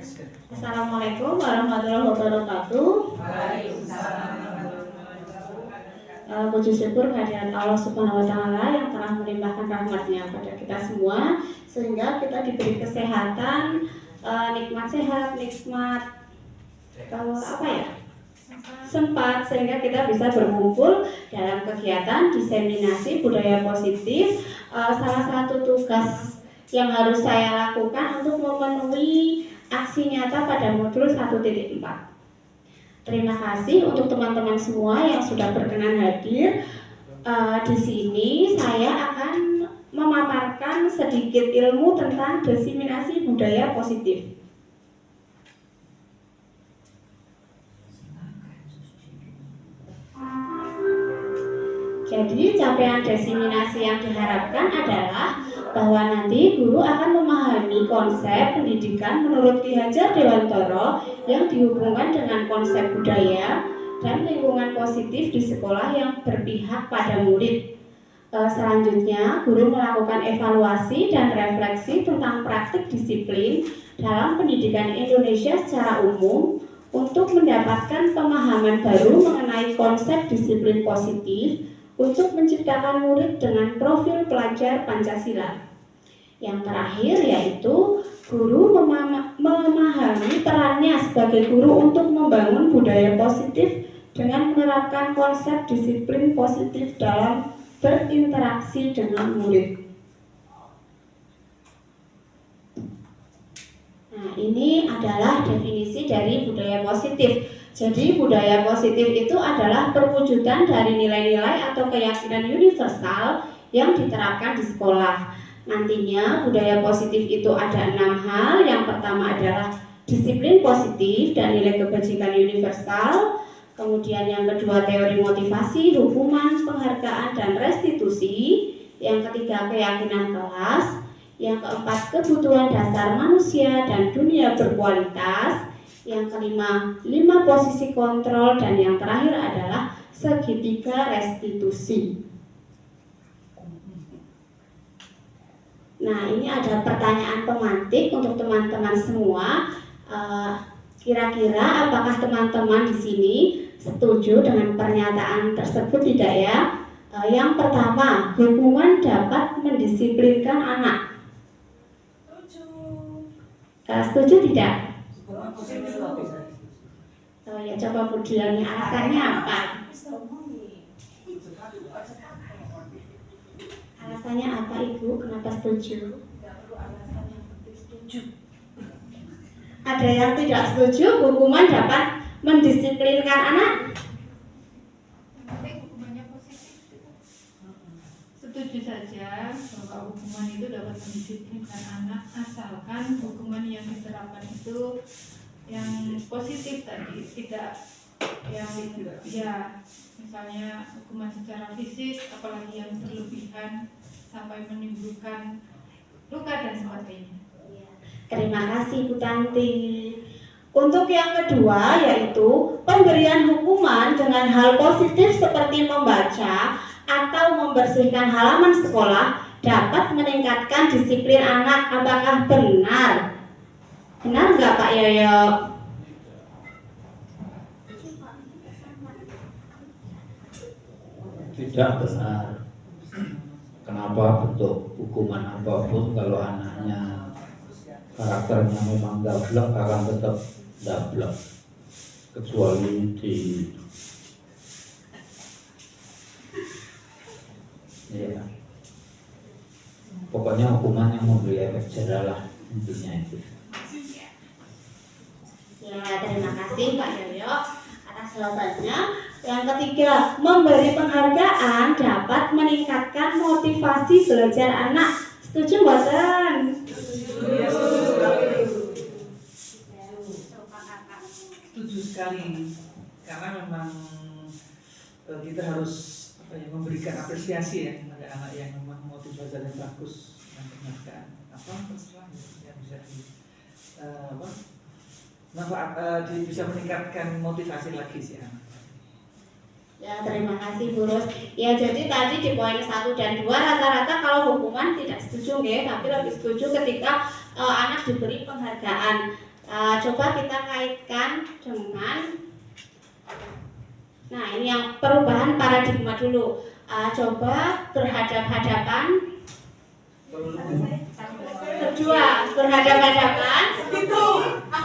Assalamualaikum warahmatullahi wabarakatuh. Puji syukur kehadirat Allah Subhanahu wa Ta'ala yang telah melimpahkan rahmat-Nya pada kita semua sehingga kita diberi kesehatan, nikmat sehat, nikmat sempat sehingga kita bisa berkumpul dalam kegiatan diseminasi budaya positif. Salah satu tugas yang harus saya lakukan untuk memenuhi aksi nyata pada modul 1.4. Terima kasih untuk teman-teman semua yang sudah berkenan hadir. Di sini saya akan memaparkan sedikit ilmu tentang diseminasi budaya positif. Jadi capaian diseminasi yang diharapkan adalah bahwa nanti guru akan memahami konsep pendidikan menurut Ki Hajar Dewantara yang dihubungkan dengan konsep budaya dan lingkungan positif di sekolah yang berpihak pada murid. Selanjutnya, guru melakukan evaluasi dan refleksi tentang praktik disiplin dalam pendidikan Indonesia secara umum untuk mendapatkan pemahaman baru mengenai konsep disiplin positif untuk menciptakan murid dengan profil pelajar Pancasila. Yang terakhir yaitu guru memahami perannya sebagai guru untuk membangun budaya positif dengan menerapkan konsep disiplin positif dalam berinteraksi dengan murid. Nah, ini adalah definisi dari budaya positif. Jadi budaya positif itu adalah perwujudan dari nilai-nilai atau keyakinan universal yang diterapkan di sekolah. Nantinya budaya positif itu ada 6 hal. Yang pertama adalah disiplin positif dan nilai kebajikan universal. Kemudian yang kedua teori motivasi, hukuman, penghargaan, dan restitusi. Yang ketiga keyakinan kelas. Yang keempat kebutuhan dasar manusia dan dunia berkualitas. Yang kelima 5 posisi kontrol. Dan yang terakhir adalah segitiga restitusi. Nah, ini ada pertanyaan pemantik untuk teman-teman semua. Kira-kira apakah teman-teman di sini setuju dengan pernyataan tersebut tidak ya? Yang pertama, hukuman dapat mendisiplinkan anak. Setuju tidak? Oh ya, coba Bu Diani, alasannya apa? Alasannya apa Ibu? Kenapa setuju? Tidak perlu alasan yang penting setuju. Ada yang tidak setuju hukuman dapat mendisiplinkan anak? Yang penting hukumannya positif. Setuju saja bahwa hukuman itu dapat mendisiplinkan anak asalkan hukuman yang diterapkan itu yang positif tadi, tidak yang ya misalnya hukuman secara fisik apalagi yang berlebihan sampai menimbulkan luka dan sebagainya. Terima kasih Bu Tanti. Untuk yang kedua yaitu pemberian hukuman dengan hal positif seperti membaca atau membersihkan halaman sekolah dapat meningkatkan disiplin anak. Apakah benar? Benar nggak Pak Yoyo? Tidak benar. Kenapa bentuk hukuman apapun kalau anaknya karakternya memang gablek akan tetap gablek, kecuali ya, pokoknya hukuman yang memberi efek jerah lah, intinya itu. Ya, terima kasih Pak Yoyo atas jawabannya. Yang ketiga, memberi penghargaan dapat meningkatkan motivasi belajar anak. Setuju buatan? Setuju sekali, karena memang kita harus memberikan apresiasi ya pada anak yang memang motivasinya bagus dan penghargaan terserah yang bisa bisa meningkatkan motivasi lagi sih anak. Ya, terima kasih Bu Ros. Ya, jadi tadi di poin 1 dan 2 rata-rata kalau hukuman tidak setuju ya, tapi lebih setuju ketika anak diberi penghargaan. Coba kita kaitkan dengan, nah ini yang perubahan paradigma dulu. Coba berhadap-hadapan, kedua berhadap-hadapan,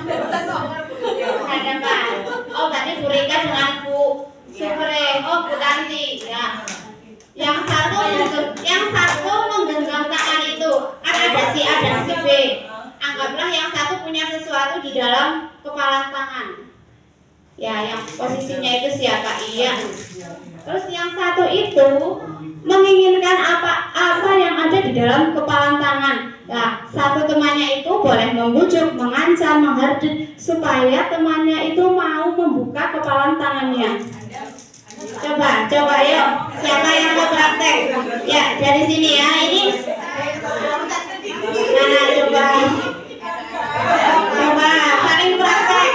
berhadapan. Oh berarti Bu Rika dengan Bu Supre, oh Bu Tanti ya. Yang satu menggenggam tangan itu kan ada si A dan si B. Anggaplah yang satu punya sesuatu di dalam kepala tangan. Ya, yang posisinya itu siapa? Iya. Terus yang satu itu menginginkan apa yang ada di dalam kepala tangan. Nah, satu temannya itu boleh membujuk, mengancam, menghardik supaya temannya itu mau membuka kepala tangannya. Coba yuk. Siapa yang mau praktek? Ya, dari sini ya. Ini. Nah, coba saling praktek.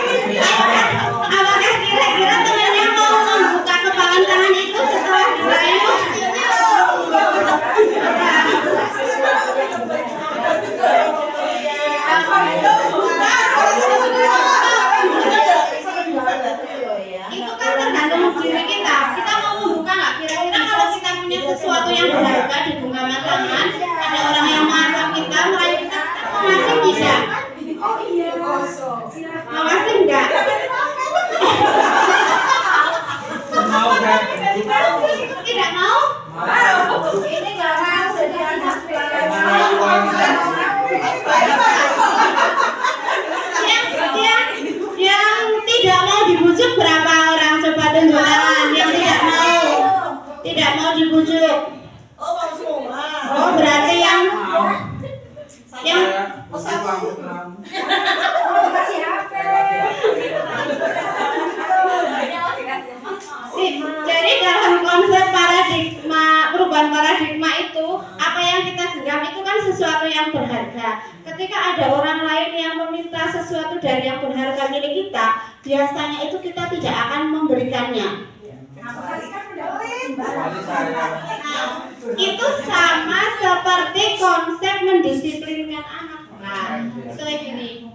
Apakah kira-kira temannya mau membuka kepala tangan itu setelah dirayu? Itu kan tergantung diri kita. Kita mau membuka nggak? Kira-kira kalau kita punya sesuatu yang berharga di genggaman tangan, ada orang yang mengancam kita, merayu kita, masih bisa? Masih enggak? Tidak mau? Ini nggak mau jadi anak yang tidak mau dibujuk berapa orang? Coba tunjuk tangan. Yang tidak mau dibujuk. Oh berarti yang jadi dalam konsep perubahan paradigma itu, apa yang kita genggam itu kan sesuatu yang berharga. Ketika ada orang lain yang meminta sesuatu dari yang berharga milik kita, biasanya itu kita tidak akan memberikannya. Itu sama seperti konsep mendisiplinkan anak. Nah, kayak gini.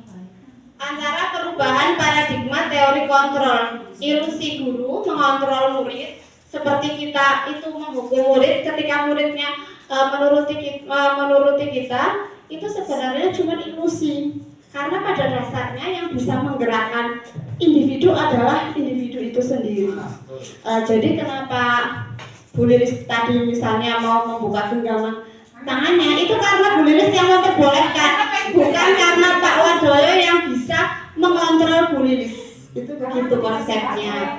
Antara perubahan paradigma teori kontrol, ilusi guru mengontrol murid, seperti kita itu menghukum murid ketika muridnya menuruti kita, itu sebenarnya cuma ilusi. Karena pada dasarnya yang bisa menggerakkan individu adalah individu itu sendiri. Jadi kenapa Bu Lilis tadi misalnya mau membuka genggaman tangannya, itu karena Bu Lilis yang memperbolehkan, bukan karena Pak Wadoyo yang bisa mengontrol Bu Lilis. Itu begitu konsepnya.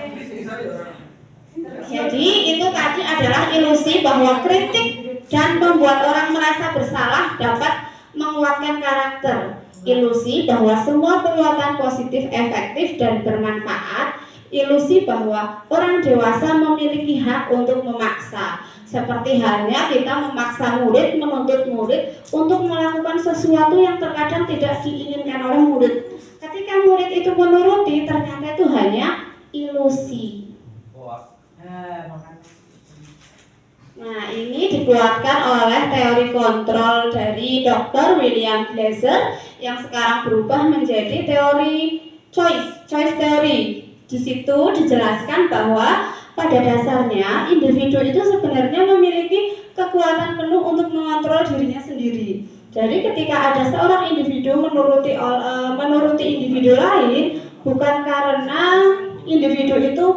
Jadi itu tadi adalah ilusi bahwa kritik dan membuat orang merasa bersalah dapat menguatkan karakter. Ilusi bahwa semua perbuatan positif efektif dan bermanfaat. Ilusi bahwa orang dewasa memiliki hak untuk memaksa. Seperti halnya kita memaksa murid, menuntut murid untuk melakukan sesuatu yang terkadang tidak diinginkan oleh murid. Ketika murid itu menuruti, ternyata itu hanya ilusi. Nah, ini dikuatkan oleh teori kontrol dari Dr. William Glasser yang sekarang berubah menjadi teori choice theory. Di situ dijelaskan bahwa pada dasarnya individu itu sebenarnya memiliki kekuatan penuh untuk mengontrol dirinya sendiri. Jadi ketika ada seorang individu menuruti individu lain, bukan karena individu itu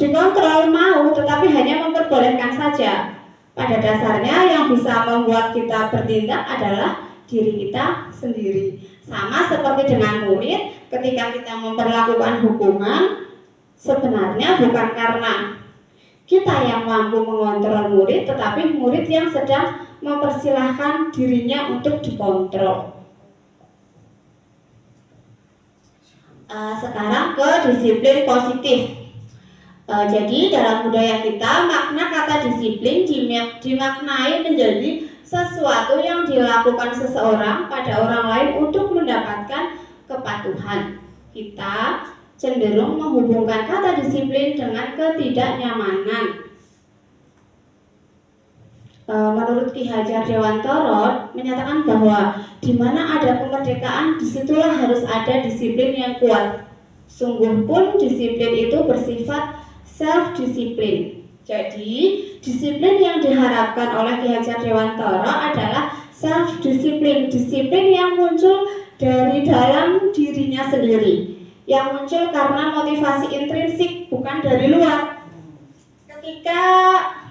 dikontrol mau, tetapi hanya memperbolehkan saja. Pada dasarnya yang bisa membuat kita bertindak adalah diri kita sendiri. Sama seperti dengan murid, ketika kita memperlakukan hukuman, sebenarnya bukan karena kita yang mampu mengontrol murid, tetapi murid yang sedang mempersilahkan dirinya untuk dikontrol. Sekarang ke disiplin positif. Jadi dalam budaya kita, makna kata disiplin dimaknai menjadi sesuatu yang dilakukan seseorang pada orang lain untuk mendapatkan kepatuhan. Kita cenderung menghubungkan kata disiplin dengan ketidaknyamanan. menurut Ki Hajar Dewantara menyatakan bahwa di mana ada kemerdekaan disitulah harus ada disiplin yang kuat. Sungguh pun disiplin itu bersifat self-disiplin. Jadi disiplin yang diharapkan oleh Ki Hajar Dewantara adalah self-disiplin, disiplin yang muncul dari dalam dirinya sendiri, yang muncul karena motivasi intrinsik, bukan dari luar. Ketika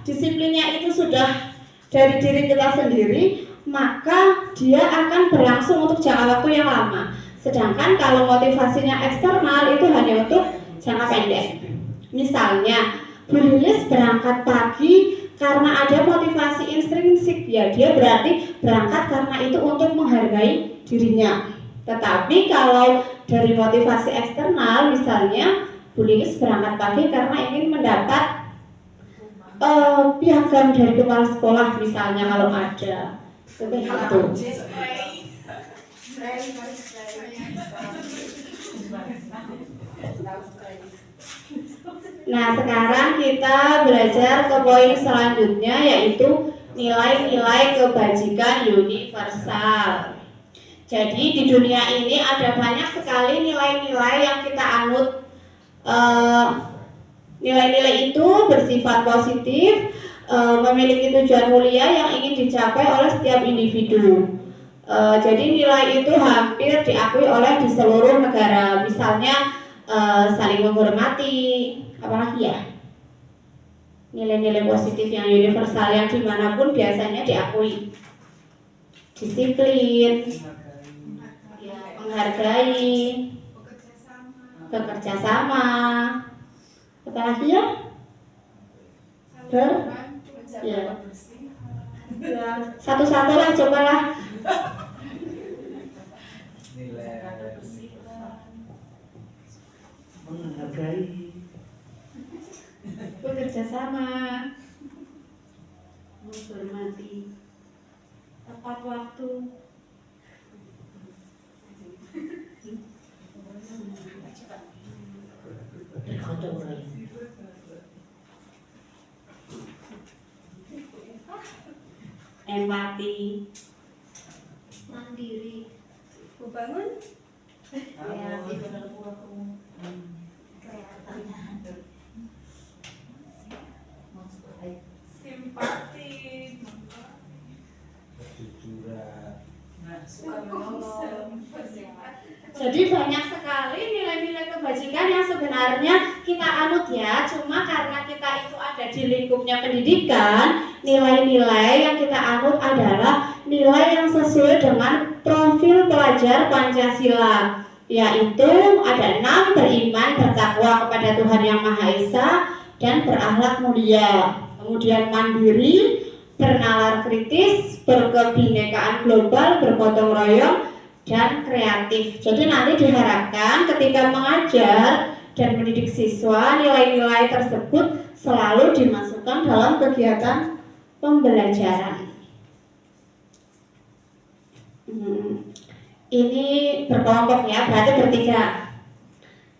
disiplinnya itu sudah dari diri kita sendiri, maka dia akan berlangsung untuk jangka waktu yang lama. Sedangkan kalau motivasinya eksternal itu hanya untuk jangka pendek. Misalnya, Bu Lilis berangkat pagi karena ada motivasi intrinsik, ya dia berarti berangkat karena itu untuk menghargai dirinya. Tetapi kalau dari motivasi eksternal, misalnya Bu Lilis berangkat pagi karena ingin mendapat piagam dari kepala sekolah, misalnya kalau ada seperti itu. Nah, sekarang kita belajar ke poin selanjutnya, yaitu nilai-nilai kebajikan universal. Jadi di dunia ini ada banyak sekali nilai-nilai yang kita anut. Nilai-nilai itu bersifat positif, memiliki tujuan mulia yang ingin dicapai oleh setiap individu. Jadi nilai itu hampir diakui oleh di seluruh negara. Misalnya saling menghormati, apalagi ya, nilai-nilai positif yang universal yang dimanapun biasanya diakui. Disiplin, ya, menghargai, bekerja sama, apalagi ya, ya, satu-satu lah, cobalah. Menghargai, bekerja sama, menghormati, tepat waktu, bergotong royong, empati, mandiri, membangun, simpati, suka menolong. Jadi banyak sekali nilai-nilai kebajikan yang sebenarnya kita anut ya, cuma karena kita itu ada di lingkupnya pendidikan, nilai-nilai yang kita anut adalah nilai yang sesuai dengan profil pelajar Pancasila, yaitu ada 6: beriman, bertakwa kepada Tuhan Yang Maha Esa, dan berakhlak mulia. Kemudian mandiri, bernalar kritis, berkebinekaan global, bergotong royong, dan kreatif. Jadi nanti diharapkan ketika mengajar dan mendidik siswa, nilai-nilai tersebut selalu dimasukkan dalam kegiatan pembelajaran. Ini berkelompok ya, berarti bertiga.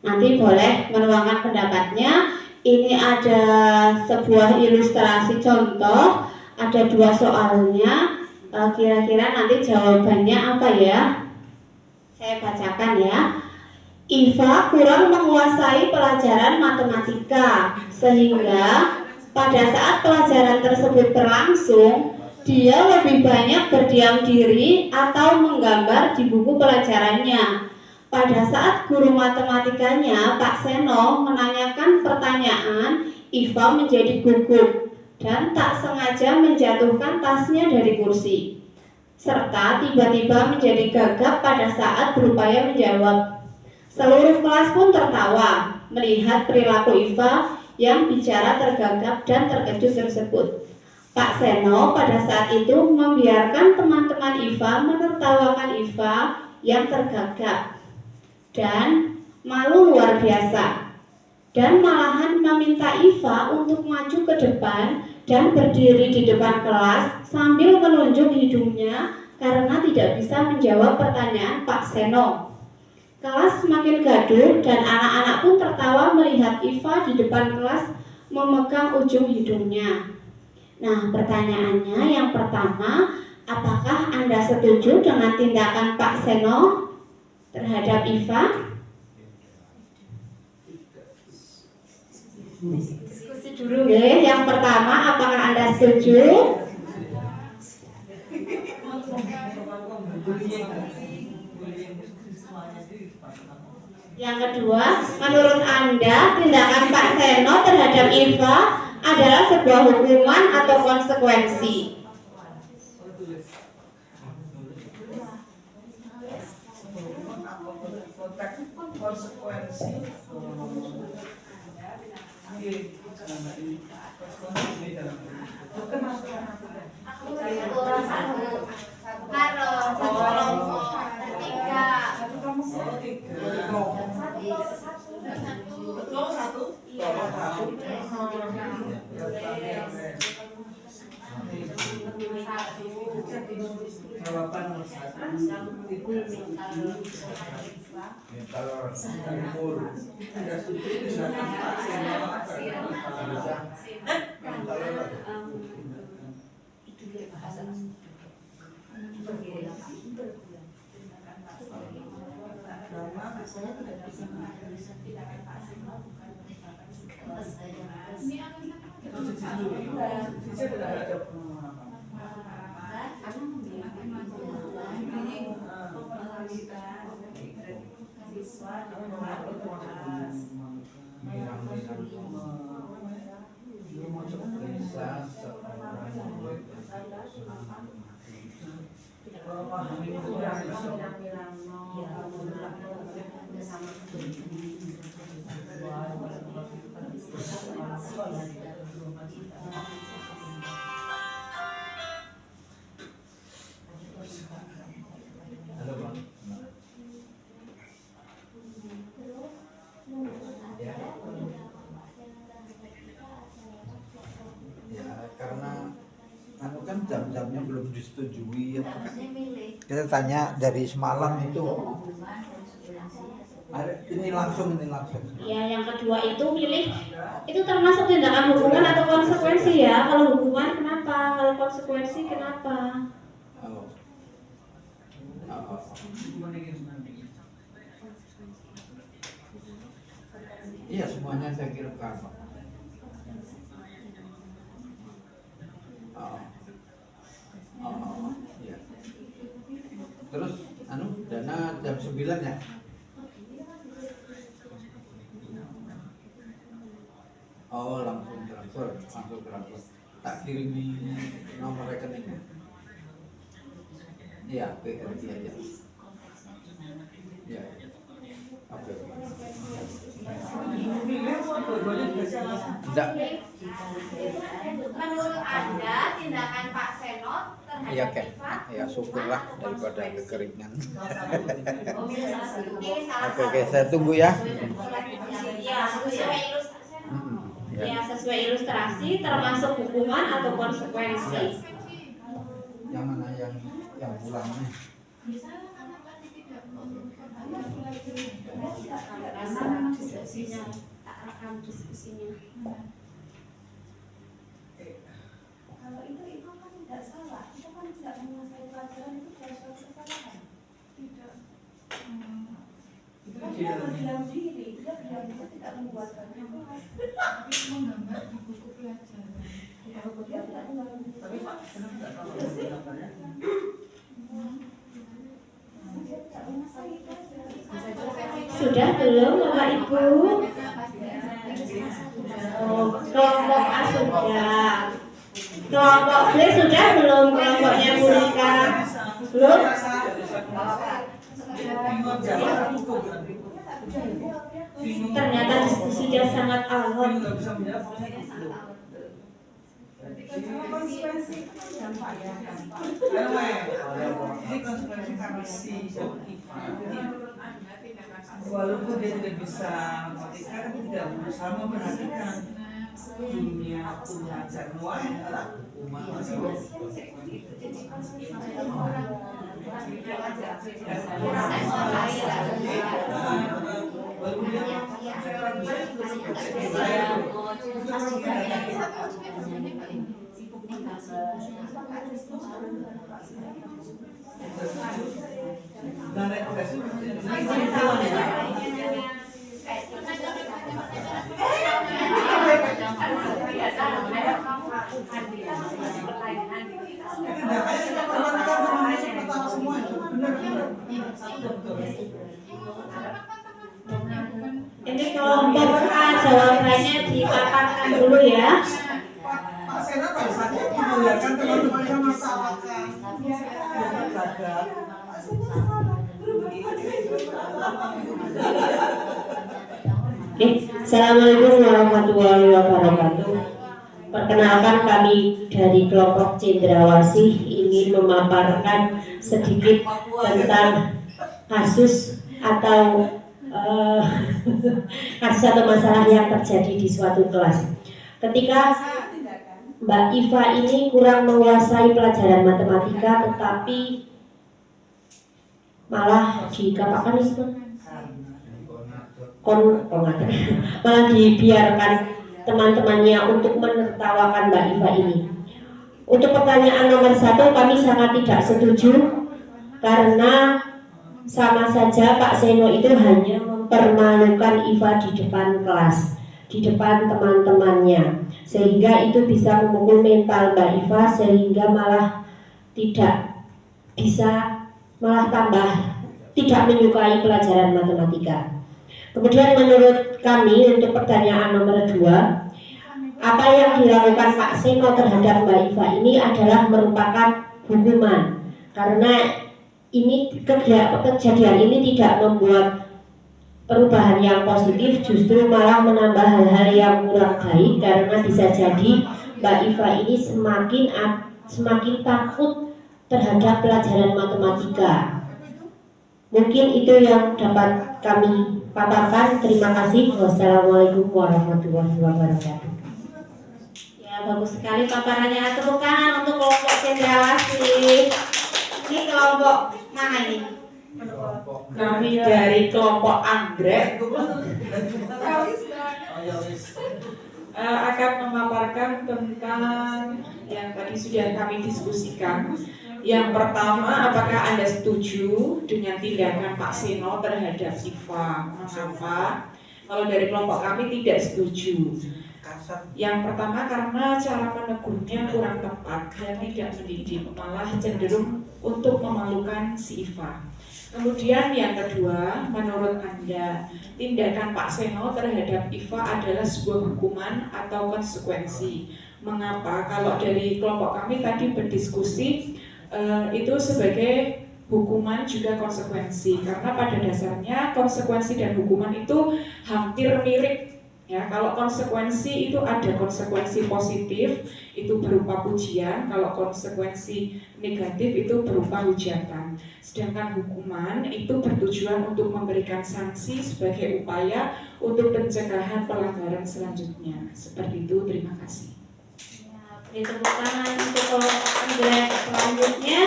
Nanti boleh menuangkan pendapatnya. Ini ada sebuah ilustrasi contoh, ada 2 soalnya. Kira-kira nanti jawabannya apa ya? Saya bacakan ya. Iva kurang menguasai pelajaran matematika, sehingga pada saat pelajaran tersebut berlangsung, dia lebih banyak berdiam diri atau menggambar di buku pelajarannya. Pada saat guru matematikanya, Pak Seno, menanyakan pertanyaan, Iva menjadi gugup dan tak sengaja menjatuhkan tasnya dari kursi, serta tiba-tiba menjadi gagap pada saat berupaya menjawab. Seluruh kelas pun tertawa melihat perilaku Iva yang bicara tergagap dan terkejut tersebut. Pak Seno pada saat itu membiarkan teman-teman Iva menertawakan Iva yang tergagap dan malu luar biasa, dan malahan meminta Iva untuk maju ke depan dan berdiri di depan kelas sambil menunjuk hidungnya karena tidak bisa menjawab pertanyaan Pak Seno. Kelas semakin gaduh dan anak-anak pun tertawa melihat Iva di depan kelas memegang ujung hidungnya. Nah, pertanyaannya yang pertama, apakah Anda setuju dengan tindakan Pak Seno terhadap Iva? Diskusi dulu. Oke, yang pertama, apakah Anda setuju? Yang kedua, menurut Anda tindakan Pak Seno terhadap Iva adalah sebuah hukuman atau konsekuensi? Konsekuensi. Kan jam-jamnya belum disetujui ya. Kita tanya dari semalam itu ini langsung. Ya, yang kedua itu pilih itu termasuk tindakan hukuman atau konsekuensi ya. Kalau hukuman kenapa? Kalau konsekuensi kenapa? Iya, semuanya saya kira sama. Ya. Terus dana jam 9 ya? Oh, langsung transfer. Tak kirimi nomor rekeningnya. Iya, BRI aja. Iya. Oke. Tidak. Menurut Anda tindakan Pak Seno terhadap Iya, Ken. Iva Ya, syukurlah daripada kekeringan. Oke, Oke, saya tunggu ya. Ya, sesuai ilustrasi termasuk hukuman atau konsekuensi. Yang mana yang pulangnya? Diskusinya. Kalau itu kan tidak salah, itu kan tidak menguasai pelajaran, itu sudah suatu kesalahan. Tidak. Itu kan dia berdiam diri, dia berdiam diri tidak membuatkan kelas. Tapi menggambar di buku pelajaran. Kalau dia tidak membuatkan kelas. Tapi Pak, kenapa tidak tahu gambarnya? Dia tidak menguasai pelajaran. Sudah belum Bapak Ibu? Kelompok A sudah. Kelompok B sudah belum? Kelompoknya Bu Rika belum? Ternyata diskusinya sangat alot. Konsekuensi dampaknya. Ini konsekuensi karena si Iva walaupun dia tidak bisa mematikan, tapi tidak berusaha memperhatikan dunia pengajar luar adalah hukuman. Baru dia saya orang bisa Ini kelompok A jawabannya dipaparkan dulu ya. Pak Sena bahasanya memuliakan teman-teman yang masalahkan. Assalamualaikum warahmatullahi wabarakatuh. Perkenalkan, kami dari kelompok Cendrawasih ingin memaparkan sedikit tentang kasus atau kasus atau masalah yang terjadi di suatu kelas. Ketika Mbak Iva ini kurang menguasai pelajaran matematika, tetapi malah dikatakan itu malah dibiarkan teman-temannya untuk menertawakan Mbak Iva ini. Untuk pertanyaan nomor 1 kami sangat tidak setuju, karena sama saja Pak Seno itu hanya mempermalukan Iva di depan kelas, di depan teman-temannya, sehingga itu bisa memukul mental Mbak Iva, sehingga malah tidak bisa, malah tambah tidak menyukai pelajaran matematika. Kemudian menurut kami untuk pertanyaan nomor 2, apa yang dilakukan Pak Seno terhadap Mbak Iva ini adalah merupakan hukuman, karena ini kejadian ini tidak membuat perubahan yang positif, justru malah menambah hal-hal yang kurang baik, karena bisa jadi Mbak Iva ini semakin takut terhadap pelajaran matematika. Mungkin itu yang dapat kami paparkan. Terima kasih. Wassalamualaikum warahmatullahi wabarakatuh. Ya, bagus sekali paparannya. Tepuk tangan untuk kelompok Cendrawasih. Ini kelompok mana ini? Kami dari kelompok Anggrek akan memaparkan tentang yang tadi sudah kami diskusikan. Yang pertama, apakah Anda setuju dengan tindakan Pak Seno terhadap Iva? Mengapa? Kalau dari kelompok kami tidak setuju. Yang pertama, karena cara menegurnya kurang tepat dan tidak mendidik, malah cenderung untuk memalukan si Iva. Kemudian yang kedua, menurut Anda, tindakan Pak Seno terhadap Iva adalah sebuah hukuman atau konsekuensi. Mengapa? Kalau dari kelompok kami tadi berdiskusi, itu sebagai hukuman juga konsekuensi, karena pada dasarnya konsekuensi dan hukuman itu hampir mirip. Ya, kalau konsekuensi itu ada konsekuensi positif, itu berupa pujian. Kalau konsekuensi negatif itu berupa hujatan. Sedangkan hukuman itu bertujuan untuk memberikan sanksi sebagai upaya untuk pencegahan pelanggaran selanjutnya. Seperti itu, terima kasih. Ya, beri tepuk tangan untuk kelompok Anggrek selanjutnya.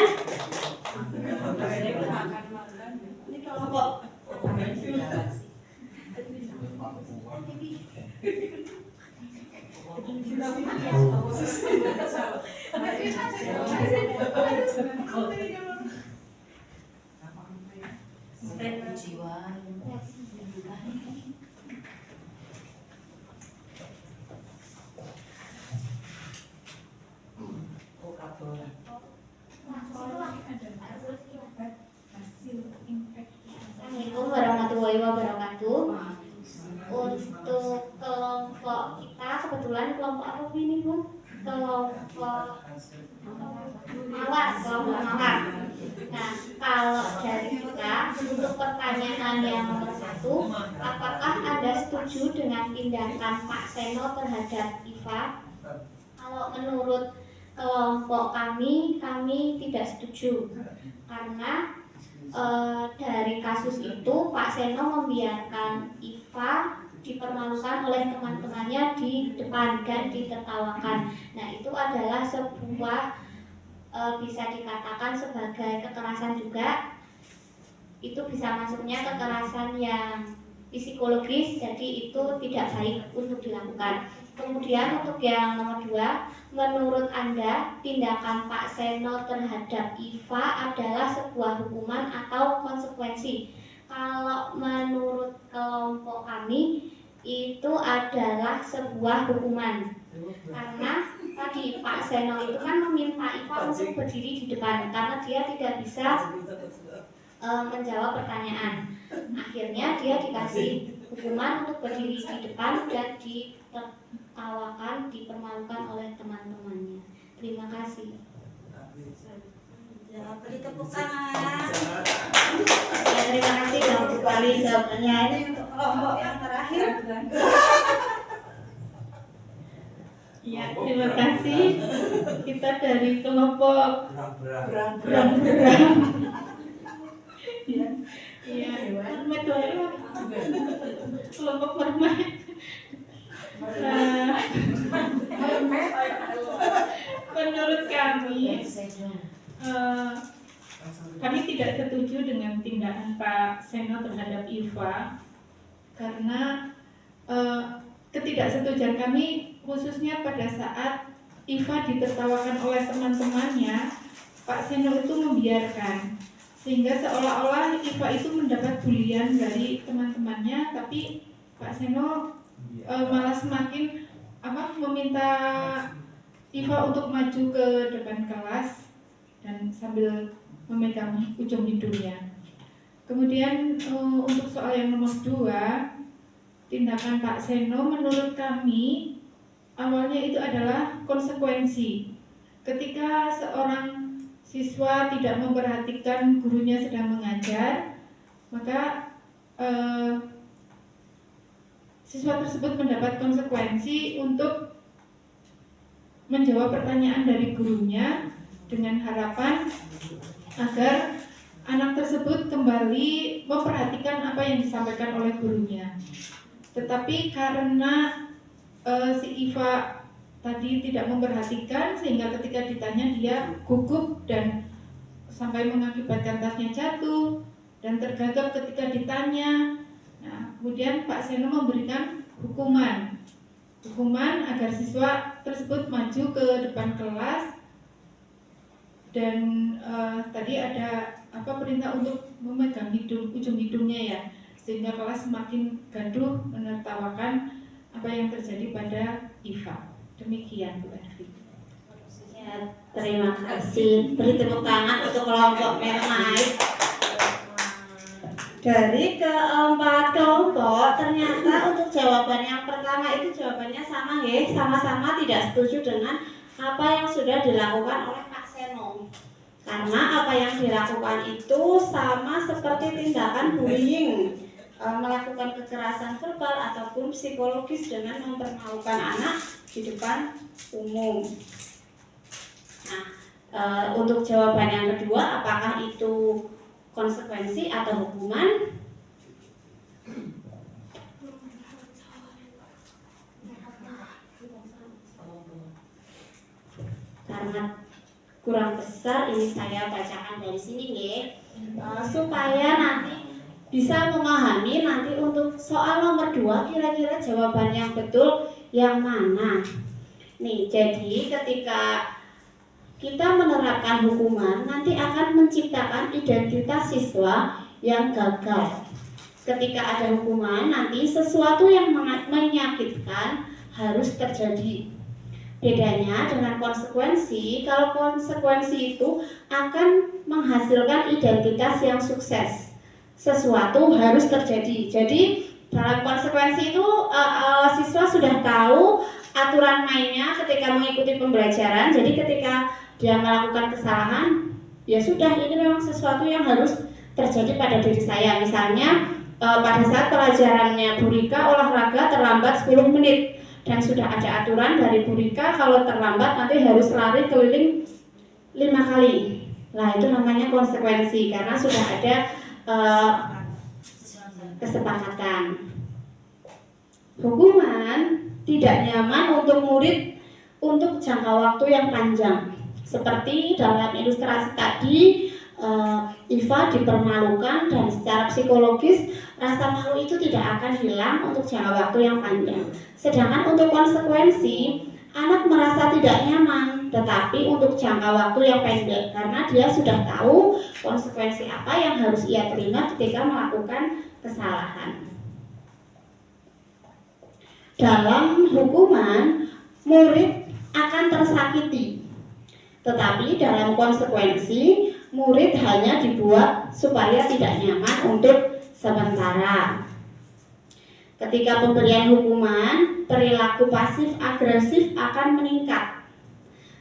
Ini kelompok Assalamualaikum warahmatullahi wabarakatuh. Untuk kelompok kita, kebetulan kelompok apa ini Bu? Kelompok mawar, kelompok mawar. Nah, kalau dari kita, untuk pertanyaan yang nomor 1, apakah Anda setuju dengan tindakan Pak Seno terhadap Iva? Kalau menurut kelompok kami tidak setuju, karena dari kasus itu Pak Seno membiarkan Iva dipermalukan oleh teman-temannya di depan dan ditertawakan. Nah, itu adalah sebuah bisa dikatakan sebagai kekerasan juga. Itu bisa masuknya kekerasan yang psikologis, jadi itu tidak baik untuk dilakukan. Kemudian untuk yang nomor 2, menurut Anda tindakan Pak Seno terhadap Iva adalah sebuah hukuman atau konsekuensi? Kalau menurut kelompok kami itu adalah sebuah hukuman. Karena tadi Pak Seno itu kan meminta Iva untuk berdiri di depan karena dia tidak bisa menjawab pertanyaan. Akhirnya dia dikasih hukuman untuk berdiri di depan dan ditertawakan, dipermalukan oleh teman-temannya. Terima kasih. Beri tepuk tangan. Ya, terima kasih banyak sekali jawabannya. Ini untuk kelompok yang terakhir. Ya, terima kasih. Kita dari kelompok Berang-berang. Iya, mermaid ya. Kelompok mermaid. Menurut kami tidak setuju dengan tindakan Pak Seno terhadap Iva karena ketidaksetujuan kami khususnya pada saat Iva ditertawakan oleh teman-temannya, Pak Seno itu membiarkan sehingga seolah-olah Iva itu mendapat bulian dari teman-temannya, tapi Pak Seno malah semakin meminta Iva untuk maju ke depan kelas dan sambil memegang ujung hidungnya. Kemudian untuk soal yang nomor 2, tindakan Pak Seno menurut kami awalnya itu adalah konsekuensi. Ketika seorang siswa tidak memperhatikan gurunya sedang mengajar, maka siswa tersebut mendapat konsekuensi untuk menjawab pertanyaan dari gurunya dengan harapan agar anak tersebut kembali memperhatikan apa yang disampaikan oleh gurunya. Tetapi karena si Iva tadi tidak memperhatikan sehingga ketika ditanya dia gugup dan sampai mengakibatkan tasnya jatuh dan tergagap ketika ditanya. Nah, kemudian Pak Seno memberikan hukuman agar siswa tersebut maju ke depan kelas dan tadi ada perintah untuk memegang ujung hidungnya ya, sehingga kelas semakin gaduh menertawakan apa yang terjadi pada Iva. Demikian Bu Ervi. Ya, terima kasih. Beri tepuk tangan untuk kelompok mermaid. Dari keempat kelompok, ternyata untuk jawaban yang pertama itu jawabannya sama ya, sama-sama tidak setuju dengan apa yang sudah dilakukan oleh Pak Seno. Karena apa yang dilakukan itu sama seperti tindakan bullying, melakukan kekerasan verbal ataupun psikologis dengan mempermalukan anak di depan umum. Nah, untuk jawaban yang kedua, apakah itu konsekuensi atau hukuman? Karena kurang besar ini saya bacakan dari sini ya, supaya nanti bisa memahami nanti untuk soal nomor 2 kira-kira jawaban yang betul yang mana. Nih, jadi ketika kita menerapkan hukuman nanti akan menciptakan identitas siswa yang gagal. Ketika ada hukuman nanti sesuatu yang menyakitkan harus terjadi. Bedanya dengan konsekuensi, kalau konsekuensi itu akan menghasilkan identitas yang sukses. Sesuatu harus terjadi. Jadi dalam konsekuensi itu siswa sudah tahu aturan mainnya ketika mengikuti pembelajaran. Jadi ketika dia melakukan kesalahan, ya sudah, ini memang sesuatu yang harus terjadi pada diri saya. Misalnya pada saat pelajarannya Bu Rika olahraga terlambat 10 menit dan sudah ada aturan dari Bu Rika kalau terlambat nanti harus lari keliling 5 kali. Nah, itu namanya konsekuensi karena sudah ada kesepakatan. Hukuman tidak nyaman untuk murid untuk jangka waktu yang panjang. Seperti dalam ilustrasi tadi, Iva dipermalukan dan secara psikologis rasa malu itu tidak akan hilang untuk jangka waktu yang panjang. Sedangkan untuk konsekuensi, anak merasa tidak nyaman, tetapi untuk jangka waktu yang pendek karena dia sudah tahu konsekuensi apa yang harus ia terima ketika melakukan kesalahan. Dalam hukuman, murid akan tersakiti, tetapi dalam konsekuensi, murid hanya dibuat supaya tidak nyaman untuk sementara. Ketika pemberian hukuman, perilaku pasif agresif akan meningkat.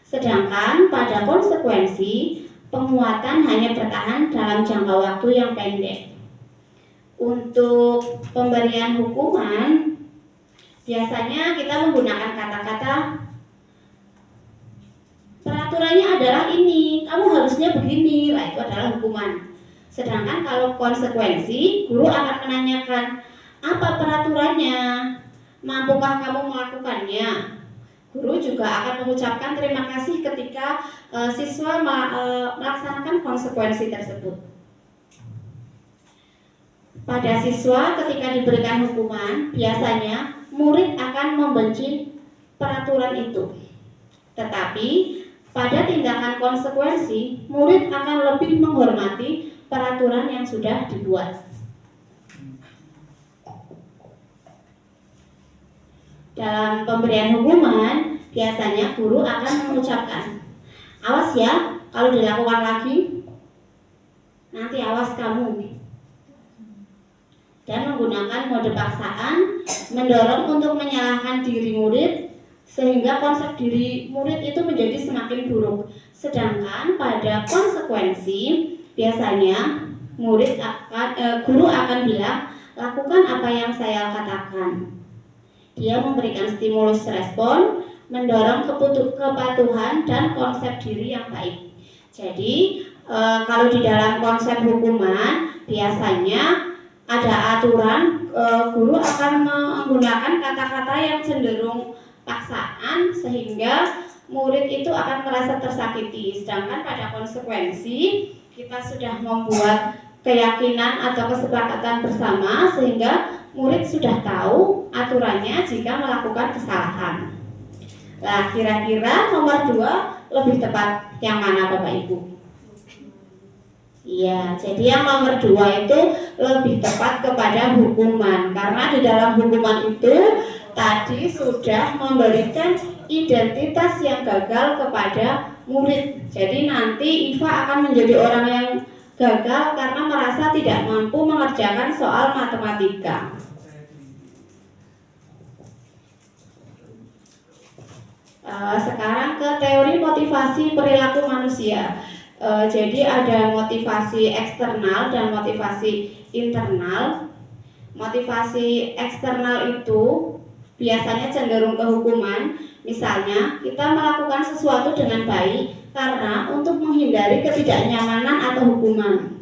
Sedangkan pada konsekuensi, penguatan hanya bertahan dalam jangka waktu yang pendek. Untuk pemberian hukuman, biasanya kita menggunakan kata-kata peraturannya adalah ini, kamu harusnya begini, lah itu adalah hukuman. Sedangkan kalau konsekuensi, guru akan menanyakan, apa peraturannya? Mampukah kamu melakukannya? Guru juga akan mengucapkan terima kasih ketika siswa melaksanakan konsekuensi tersebut. Pada siswa ketika diberikan hukuman, biasanya murid akan membenci peraturan itu. Tetapi pada tindakan konsekuensi, murid akan lebih menghormati peraturan yang sudah dibuat. Dalam pemberian hukuman, biasanya guru akan mengucapkan, awas ya, kalau dilakukan lagi, nanti awas kamu. Dan menggunakan mode paksaan, mendorong untuk menyalahkan diri murid, sehingga konsep diri murid itu menjadi semakin buruk. Sedangkan pada konsekuensi, biasanya guru akan bilang, lakukan apa yang saya katakan. Dia memberikan stimulus respon, mendorong kepatuhan dan konsep diri yang baik. Jadi kalau di dalam konsep hukuman, biasanya ada aturan, guru akan menggunakan kata-kata yang cenderung paksaan sehingga murid itu akan merasa tersakiti. Sedangkan pada konsekuensi, kita sudah membuat keyakinan atau kesepakatan bersama sehingga murid sudah tahu aturannya jika melakukan kesalahan. Nah, kira-kira nomor 2 lebih tepat yang mana Bapak Ibu? Iya, jadi yang nomor 2 itu lebih tepat kepada hukuman. Karena di dalam hukuman itu tadi sudah memberikan identitas yang gagal kepada murid. Jadi nanti Iva akan menjadi orang yang gagal karena merasa tidak mampu mengerjakan soal matematika. Sekarang ke teori motivasi perilaku manusia. Jadi ada motivasi eksternal dan motivasi internal. Motivasi eksternal itu biasanya cenderung ke hukuman. Misalnya kita melakukan sesuatu dengan baik karena untuk menghindari ketidaknyamanan atau hukuman.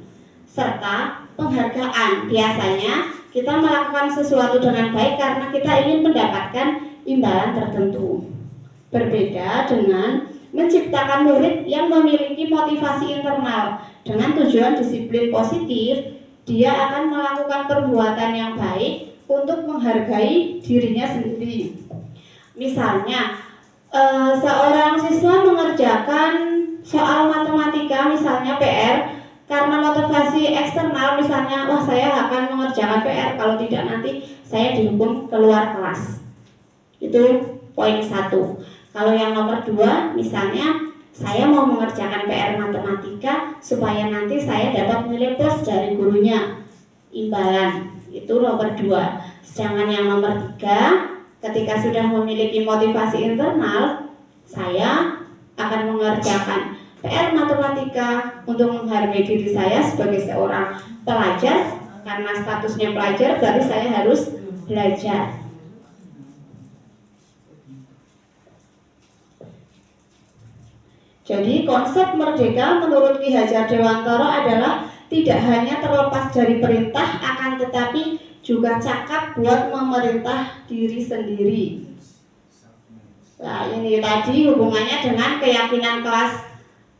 Serta penghargaan. Biasanya kita melakukan sesuatu dengan baik karena kita ingin mendapatkan imbalan tertentu. Berbeda dengan menciptakan murid yang memiliki motivasi internal dengan tujuan disiplin positif, dia akan melakukan perbuatan yang baik untuk menghargai dirinya sendiri. Misalnya, seorang siswa mengerjakan soal matematika, misalnya PR, karena motivasi eksternal, misalnya, wah saya akan mengerjakan PR, kalau tidak nanti saya dihukum keluar kelas. Itu poin 1. Kalau yang nomor 2, misalnya saya mau mengerjakan PR matematika supaya nanti saya dapat nilai plus dari gurunya, imbalan. Itu nomor 2. Sedangkan yang nomor 3, ketika sudah memiliki motivasi internal, saya akan mengerjakan PR matematika untuk menghargai diri saya sebagai seorang pelajar. Karena statusnya pelajar, berarti saya harus belajar. Jadi konsep merdeka menurut Ki Hajar Dewantara adalah tidak hanya terlepas dari perintah, akan tetapi juga cakap buat memerintah diri sendiri. Nah, ini tadi hubungannya dengan keyakinan kelas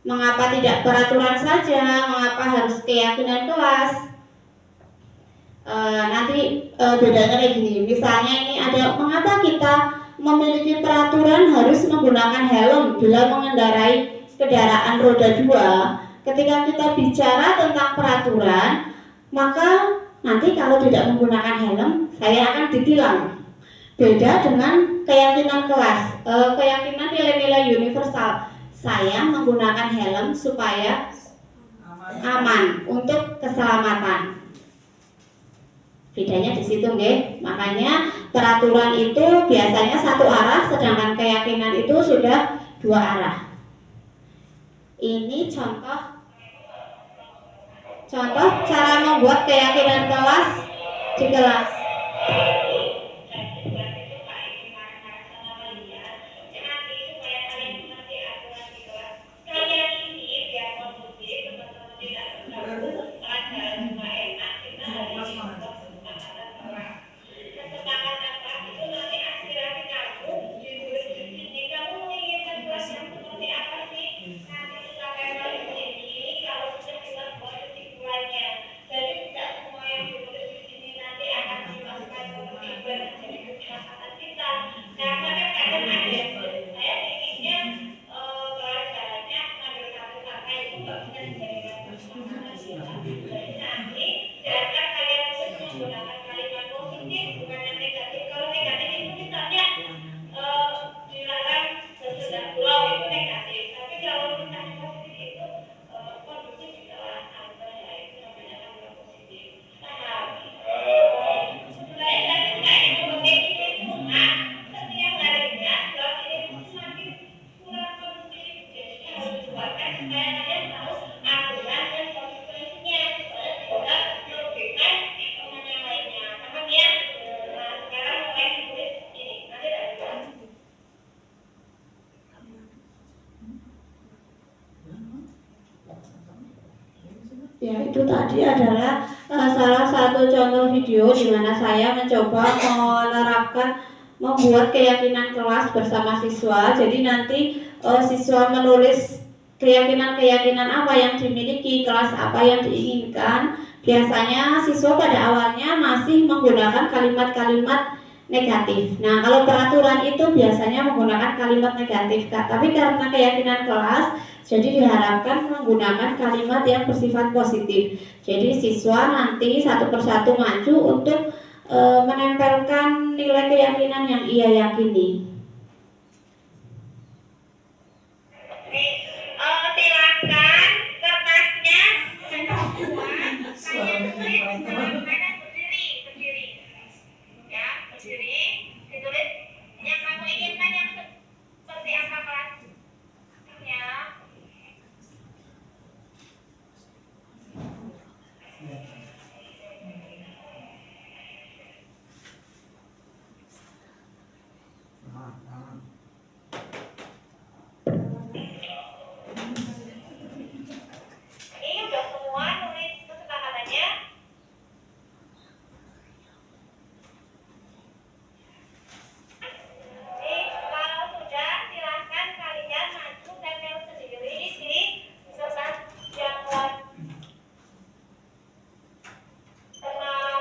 Mengapa tidak peraturan saja? Mengapa harus keyakinan kelas? Bedanya kayak gini. Misalnya ini ada mengapa kita memiliki peraturan harus menggunakan helm bila mengendarai kendaraan roda 2. Ketika kita bicara tentang peraturan, maka nanti kalau tidak menggunakan helm, saya akan ditilang. Beda dengan keyakinan kelas, keyakinan nilai-nilai universal. Saya menggunakan helm supaya aman untuk keselamatan. Bedanya di situ, nggih. Makanya peraturan itu biasanya satu arah, sedangkan keyakinan itu sudah dua arah. Ini contoh cara membuat keyakinan kelas di kelas. Ya, itu tadi adalah salah satu contoh video di mana saya mencoba menerapkan membuat keyakinan kelas bersama siswa. Jadi nanti siswa menulis keyakinan-keyakinan apa yang dimiliki, kelas apa yang diinginkan. Biasanya siswa pada awalnya masih menggunakan kalimat-kalimat negatif. Nah, kalau peraturan itu biasanya menggunakan kalimat negatif, Kak. Tapi karena keyakinan kelas, jadi diharapkan menggunakan kalimat yang bersifat positif. Jadi siswa nanti satu persatu maju untuk menempelkan nilai keyakinan yang ia yakini. Silakan kertasnya berdiri. Ya, berdiri. Ditulis yang kamu inginkan yang seperti apa kelasnya. Ini udah semua nulis kesepakatannya. Kalau sudah, silahkan kalian maju tempel sendiri di kertas yang warna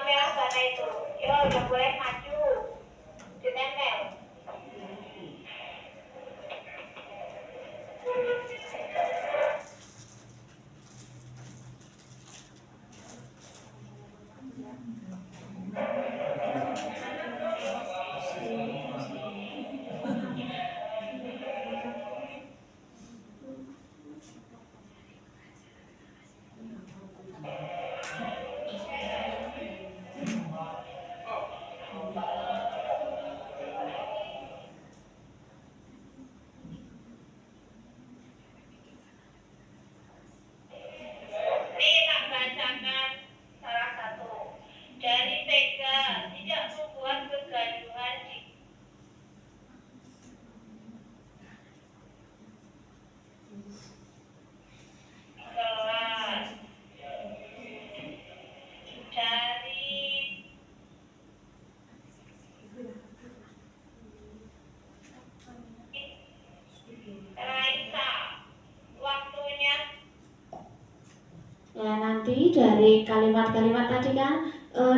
merah bata itu. Yo, udah boleh maju, ditempel. dari kalimat-kalimat tadi kan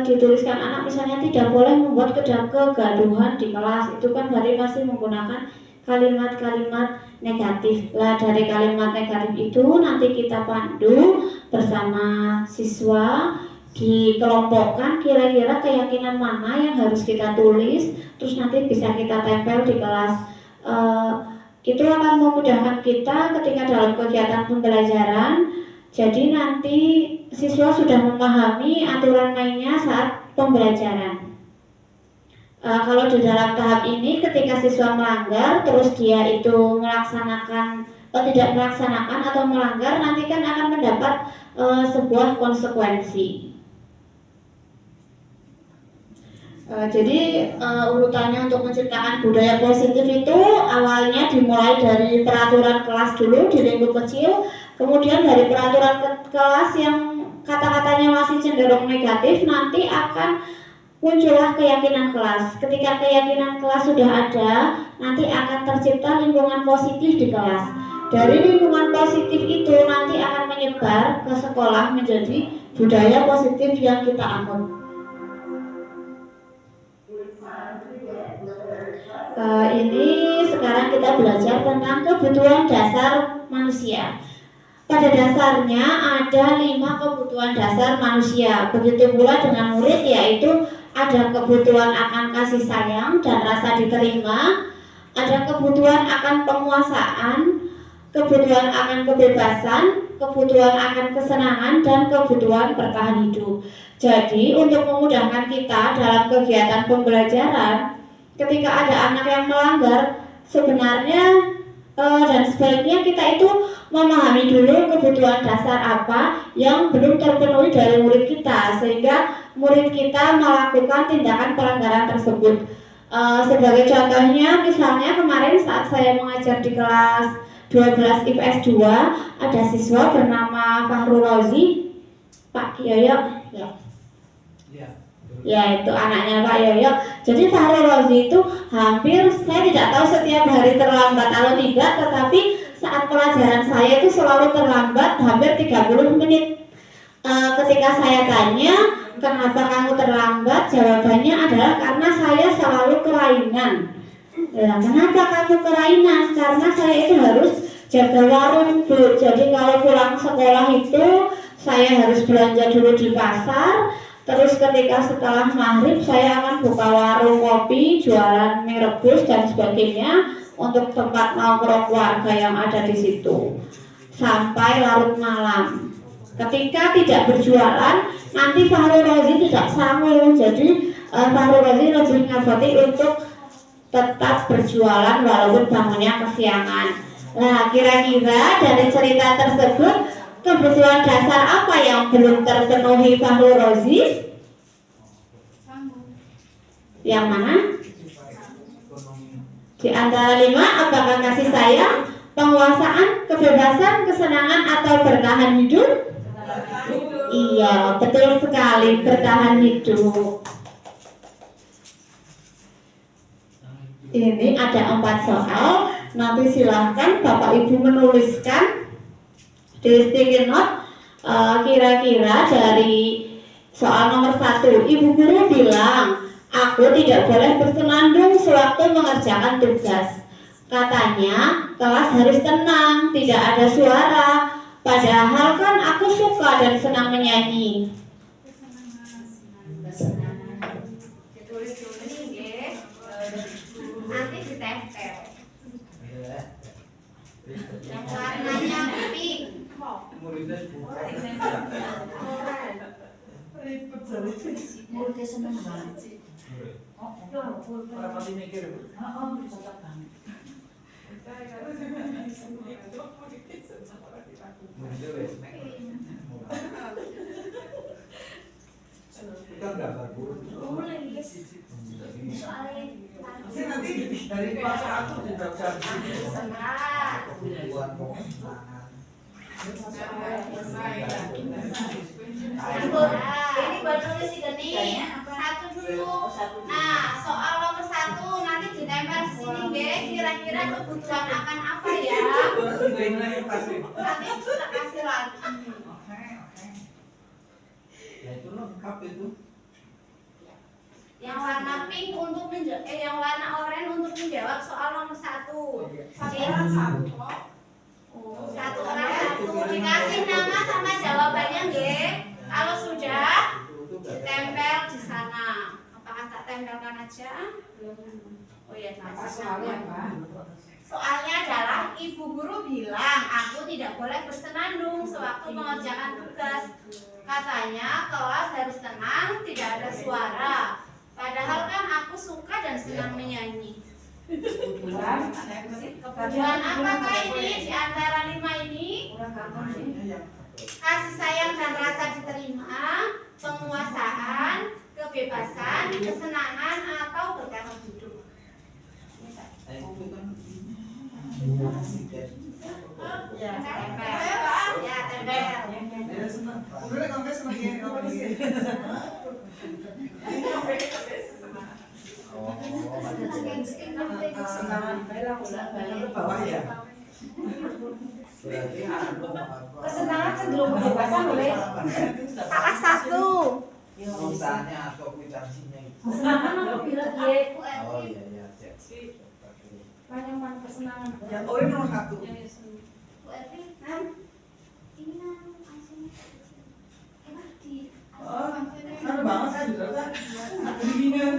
dituliskan anak misalnya tidak boleh membuat kegaduhan di kelas, itu kan berarti masih menggunakan kalimat-kalimat negatif. Lah dari kalimat negatif itu nanti kita pandu bersama siswa, dikelompokkan kira-kira keyakinan mana yang harus kita tulis, terus nanti bisa kita tempel di kelas. Itu akan memudahkan kita ketika dalam kegiatan pembelajaran. Jadi nanti siswa sudah memahami aturan mainnya saat pembelajaran. Kalau di dalam tahap ini ketika siswa melanggar terus dia itu melaksanakan atau tidak melaksanakan atau melanggar, nanti kan akan mendapat sebuah konsekuensi. Jadi urutannya untuk menciptakan budaya positif itu awalnya dimulai dari peraturan kelas dulu di lingkup kecil, kemudian dari peraturan kelas yang kata-katanya masih cenderung negatif, nanti akan muncullah keyakinan kelas. Ketika keyakinan kelas sudah ada, nanti akan tercipta lingkungan positif di kelas. Dari lingkungan positif itu nanti akan menyebar ke sekolah menjadi budaya positif yang kita anut. Ini sekarang kita belajar tentang kebutuhan dasar manusia. Pada dasarnya ada 5 kebutuhan dasar manusia. Begitu pula dengan murid, yaitu ada kebutuhan akan kasih sayang dan rasa diterima, ada kebutuhan akan penguasaan, kebutuhan akan kebebasan, kebutuhan akan kesenangan, dan kebutuhan bertahan hidup. Jadi untuk memudahkan kita dalam kegiatan pembelajaran, ketika ada anak yang melanggar, sebenarnya dan sebaiknya kita itu memahami dulu kebutuhan dasar apa yang belum terpenuhi dari murid kita, sehingga murid kita melakukan tindakan pelanggaran tersebut. Sebagai contohnya, misalnya kemarin saat saya mengajar di kelas 12 IPS 2, ada siswa bernama Fahrul Rozi, Pak Yoyo, ya itu anaknya Pak Yoyo. Jadi Fahrul Rozi itu hampir, saya tidak tahu setiap hari terlambat atau tidak, tetapi saat pelajaran saya itu selalu terlambat hampir 30 menit. Ketika saya tanya, kenapa kamu terlambat? Jawabannya adalah karena saya selalu kelainan. Ya, kenapa kamu kelainan? Karena saya itu harus jaga warung, Bu. Jadi kalau pulang sekolah itu saya harus belanja dulu di pasar. Terus ketika setelah maghrib saya akan buka warung kopi, jualan mie rebus dan sebagainya untuk tempat nongkrong keluarga yang ada di situ sampai larut malam. Ketika tidak berjualan, nanti Fahrul Rozi tidak sanggup. Jadi Fahrul Rozi lebih ngabati untuk tetap berjualan walaupun bangunnya kesiangan. Nah, kira-kira dari cerita tersebut kebutuhan dasar apa yang belum terpenuhi Fahrul Rozi? Yang mana? Di antara 5, apakah kasih sayang, penguasaan, kebebasan, kesenangan, atau bertahan hidup? Iya, betul sekali, bertahan hidup. Ini ada 4 soal. Nanti silahkan Bapak Ibu menuliskan di sticky note. Kira-kira dari soal nomor 1, Ibu guru bilang, aku tidak boleh bersenandung sewaktu mengerjakan tugas. Katanya kelas harus tenang, tidak ada suara. Padahal kan aku suka dan senang menyanyi. Ditulis-tulis ya. Nanti ditempel. Yang warnanya pink. Muridnya seneng banget. Nanti dari kelas 1 tidak Ini baru nulis ini. 1 dulu. Nah, soal nomor 1 nanti ditempel di sini, nggih. Kira-kira kebutuhan akan apa ya? Nanti kita kasih lagi. Ya itu lengkap itu. Yang warna pink untuk yang warna oranye untuk menjawab soal nomor 1. Satu orang satu kok. Satu orang satu. Dikasih nama sama jawabannya nggih. Kalau sudah tempel di sana. Apakah tak tempelkan aja? Oh iya, Apa soalnya Pak? soalnya adalah ibu guru bilang aku tidak boleh bersenandung sewaktu mengerjakan tugas. Katanya kelas harus tenang, tidak ada suara. Padahal kan aku suka dan senang menyanyi. Kebetulan apakah ini di antara 5 ini? Kasih sayang dan rasa diterima, penguasaan, kebebasan, kesenangan, atau berkata duduk. Ya, tempel. Ya, tempel. Udah kamu senang ya, kamu ke bawah ya. Kesenangan cenderung kebebasan boleh. Salah satu. Misalnya atau kwitansinya itu. Kesenangan apa bilang ye? Oh iya iya. Panjang kesenangan. Ya, oh ini nomor 1. Bu Ervi, ini Oh, ada banget saya juga kan. Ada bimbingan.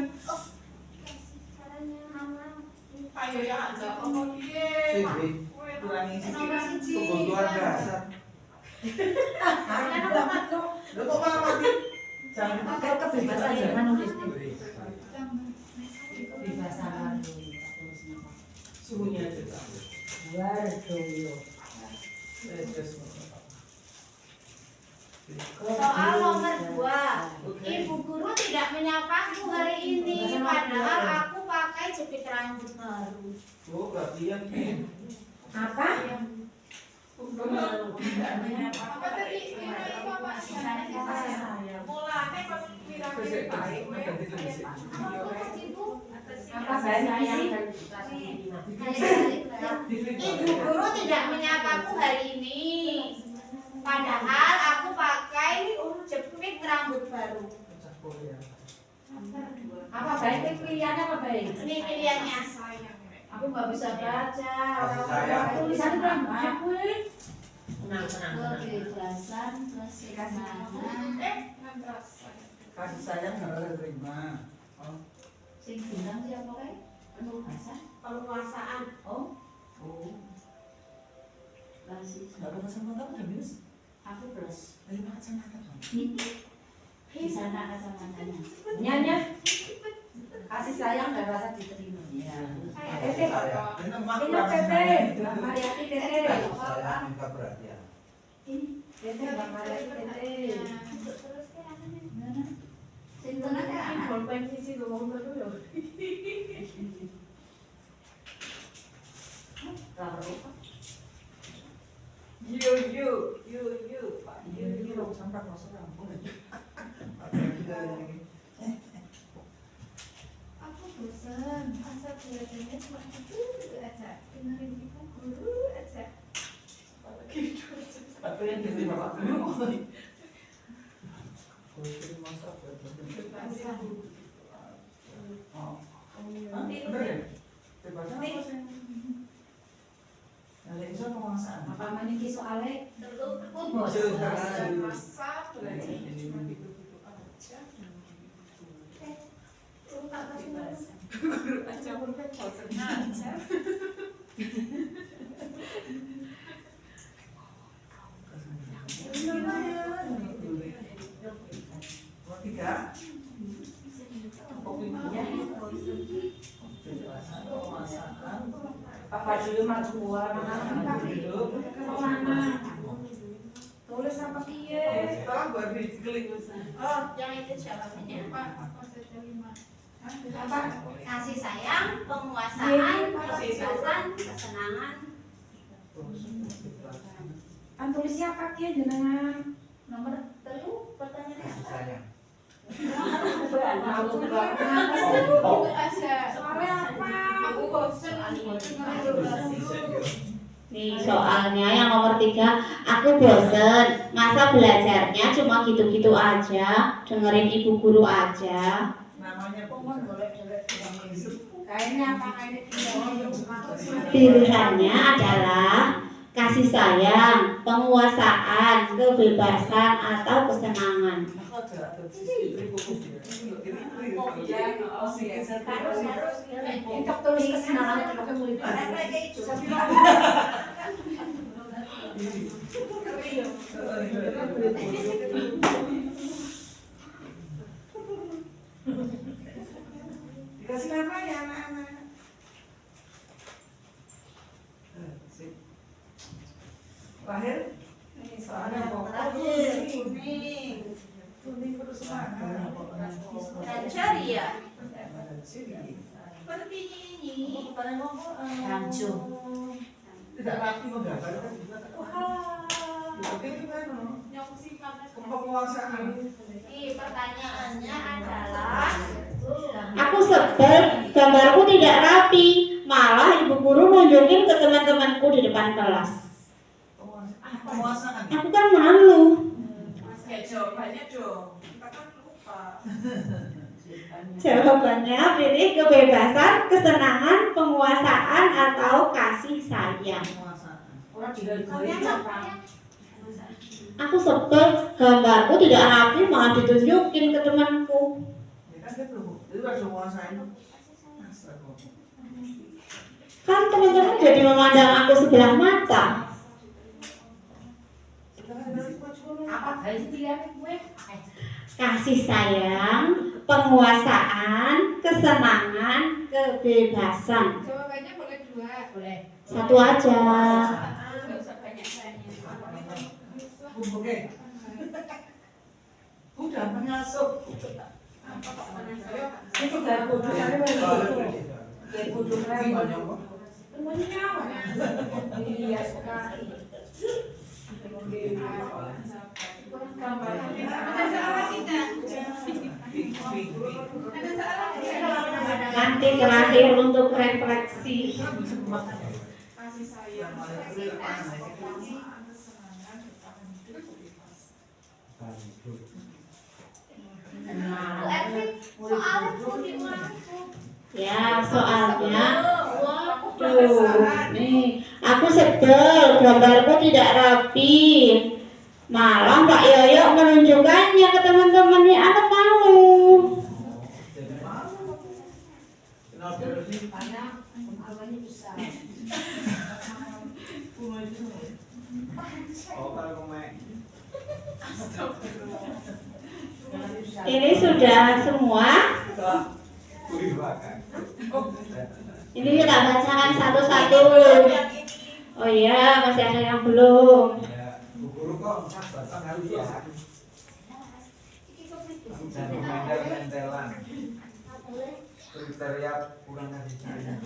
Ayo ya aja ngomong Sih, Kurangi Nomor sisi. 1. kebutuhan dasar. Lo kok malah mati? Jangan Pakai kebebasan jangan nulis nih. Beri. Kebebasan. suhunya aja. Waduh. Soal nomor 2. Ibu guru tidak menyapaku hari ini, padahal aku pakai jepit rambut baru. Oh, berarti yang Apa? Apa tadi mulanya pas Apa banyak sih? Ibu guru tidak menyapaku hari ini, padahal aku pakai jepit rambut baru. Apa baik? Pilihannya apa baik? Ini pilihannya. Aku nggak bisa baca. Kasih sayang. Tulisannya kurang bagus. Kebebasan, kesenangan. Kasih sayang harus terima. Sing bilang siapa kayak? Penugasan. Penguasaan. Oh, Oh, kasih. nggak ada kacamata udah minus. Aku plus. Ayo kacamata dong. Di sana kacamatanya. Nyanyi. Kasih sayang dan rasa diterima. Ya. kasih sayang. Ini Ini Tete. Mbak Mariati Tete. Kasih sayang minta perhatian. Ini Tete Mbak Mariati Tete. Sing tenan kan bolpen sisi ngomong dulu ya. Pak. Yuk, sampai masuk kampung aja. aku bosan, masa belajarnya cuma itu aja, dengerin ibu guru aja. Apa yang jadi bapak dulu? Oh, bener ya? Bebasan apa sih? Yang lain itu penguasaan. Apa maniki soalnya? Dulu Masa belajarnya cuma duduk-duduk aja. Guru aja pun kan bosan aja. Nomor 3. Papa dulu maju keluar mana? Tulis apa piye? Setelah baru diklik. Oh, yang itu jawabannya. Apa saja 5? Apa? Kasih sayang, penguasaan, kebebasan, kesenangan. Kan tulisnya apa kia jenengan? Nomor 3 pertanyaannya Kasih apa? sayang. Aku enggak Duduk aja. Soalnya apa? Aku bosan dengerin guru. Nih soalnya yang nomor 3, aku bosen. Masa belajarnya cuma gitu-gitu aja, dengerin ibu guru aja. Namanya Kayaknya apa kayak Pilihannya adalah kasih sayang, penguasaan, kebebasan, atau kesenangan. untuk tulis kesenangan itu pakai mulut. Dikasih nama ya anak-anak. Lahir? Ini soalnya pokok kuning terus semangat. Cari ya. Seperti ini. Hancur. Tidak rapi menggambarkan juga. Wah, itu gimana? Penguasaan. Pertanyaannya adalah Aku sebel, gambarku tidak rapi. Malah ibu guru nunjukin ke teman-temanku di depan kelas. Penguasaan. Aku kan malu. Jawabannya dong. Kita kan lupa. Jawabannya pilih kebebasan, kesenangan, penguasaan, atau kasih sayang. orang kalian apa? Aku sebel, gambarku tidak rapi malah ditunjukin ke temanku. Ya kan dia belum. Itu udah menguasain. Kan teman-teman jadi memandang aku sebelah mata. Apa guys pilihan gue? Kasih sayang, penguasaan, kesenangan, kebebasan. Jawabannya boleh 2. Boleh. Satu aja. Nggak usah banyak-banyak. Oke. Udah mengasuh. Itu gak bodoh kali ya bodoh kali. Semuanya apa? Iya sekali. Nanti terakhir untuk refleksi. Ya, soalnya waduh, nih, aku sebel, gambarku tidak rapi. Malah Mbak Yoyo menunjukkannya ke teman-temannya, aku malu. Ini sudah semua. Ini kita bacakan satu-satu. Oh iya, masih ada yang belum. Bu guru kok batang halus ya? Dan mentelan. Kriteria kurang kasih sayang.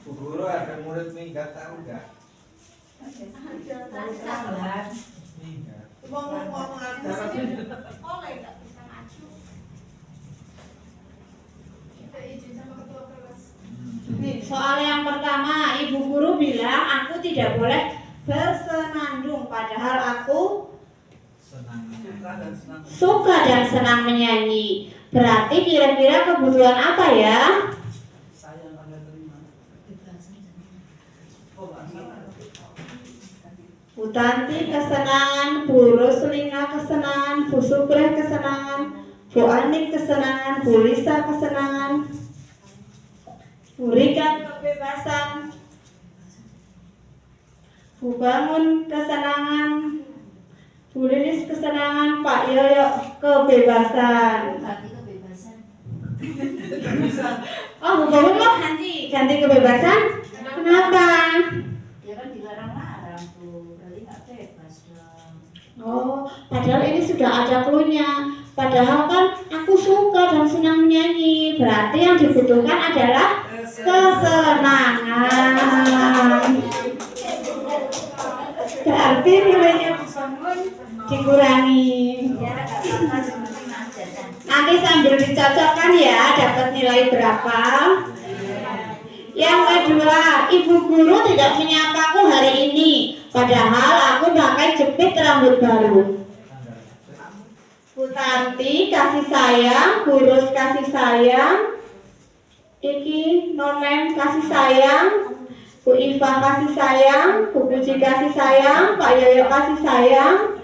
Bu guru ada murid minggat tahu nggak? Minggat. Nih, soal yang pertama, ibu guru bilang aku tidak boleh bersenandung, padahal aku Senang. suka dan senang menyanyi. Berarti kira-kira kebutuhan apa ya? Saya pada terima. Oh, Bu Tanti kesenangan, Bu Roslina kesenangan, Bu Supreh kesenangan, Bu Anik kesenangan, Bu Lisa kesenangan, Bu Rika kebebasan, Bu Bangun kesenangan, Bu Lilis kesenangan, Pak Yoyo kebebasan. Oh, Bu Bangun lo ganti kebebasan? Kenapa? Ya kan dilarang-larang tuh, berarti nggak bebas dong. Oh, padahal ini sudah ada cluenya. Padahal kan aku suka dan senang menyanyi. Berarti yang dibutuhkan adalah kesenangan. Berarti nilainya dikurangi. Nanti sambil dicocokkan ya, dapat nilai berapa. Syukurlah ibu guru tidak menyapaku hari ini, padahal aku pakai jepit rambut baru. Bu Tanti kasih sayang, Gurus kasih sayang, Iki Nonem kasih sayang, Bu Iva kasih sayang, Bu Puji kasih sayang, Pak Yoyo kasih sayang.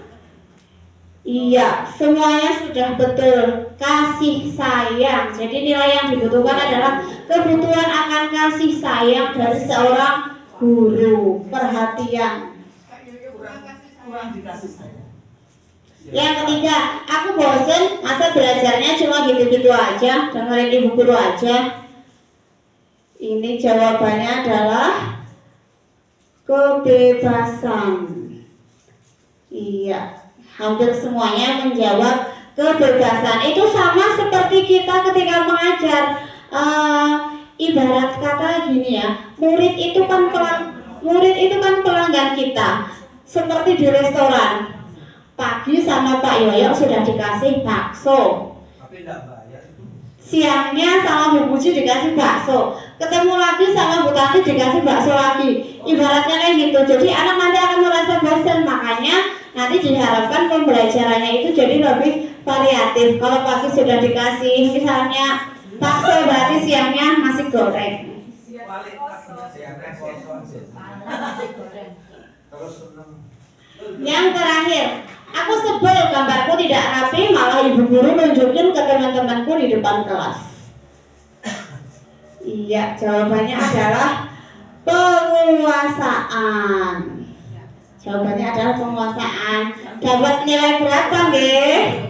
Iya, semuanya sudah betul. Kasih sayang. Jadi nilai yang dibutuhkan adalah kebutuhan akan kasih sayang dari seorang guru. Perhatian. Kurang dikasih sayang. Yang ketiga, aku bosen masa belajarnya cuma gitu-gitu aja, dengerin ibu guru aja. Ini jawabannya adalah kebebasan. Iya. Hampir semuanya menjawab kebebasan. Itu sama seperti kita ketika mengajar. Ibarat kata gini ya, murid itu kan pelanggan kita. Seperti di restoran. Pagi sama Pak Yoyo sudah dikasih bakso. Tapi tidak bayar. Siangnya sama Bu Puji dikasih bakso. Ketemu lagi sama Bu Tanti dikasih bakso lagi. Ibaratnya kayak gitu. Jadi anak nanti akan merasa bosan. Makanya nanti diharapkan pembelajarannya itu jadi lebih variatif. Kalau pagi sudah dikasih misalnya bakso, berarti siangnya nasi goreng. Yang terakhir, aku sebel gambarku tidak rapi, malah ibu guru nunjukin ke teman-temanku di depan kelas. Iya, jawabannya adalah penguasaan. Jawabannya adalah penguasaan. Dapat nilai berapa, nggih?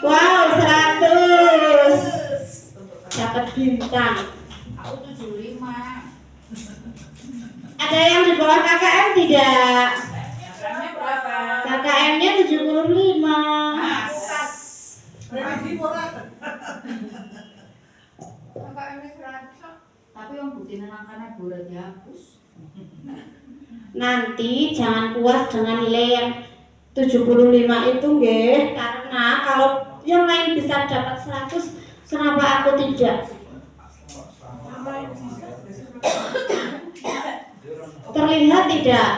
Wow, 100. Dapat bintang. Aku 75. Ada yang di bawah KKM tidak? Karena berapa? KKM-nya 75. Berarti murah. KKM-nya 100. Tapi yang bukti nangkana bulat dihapus. Nanti jangan puas dengan nilai yang 75 itu nggih, karena kalau yang lain bisa dapat 100, kenapa aku tidak? Terlihat tidak?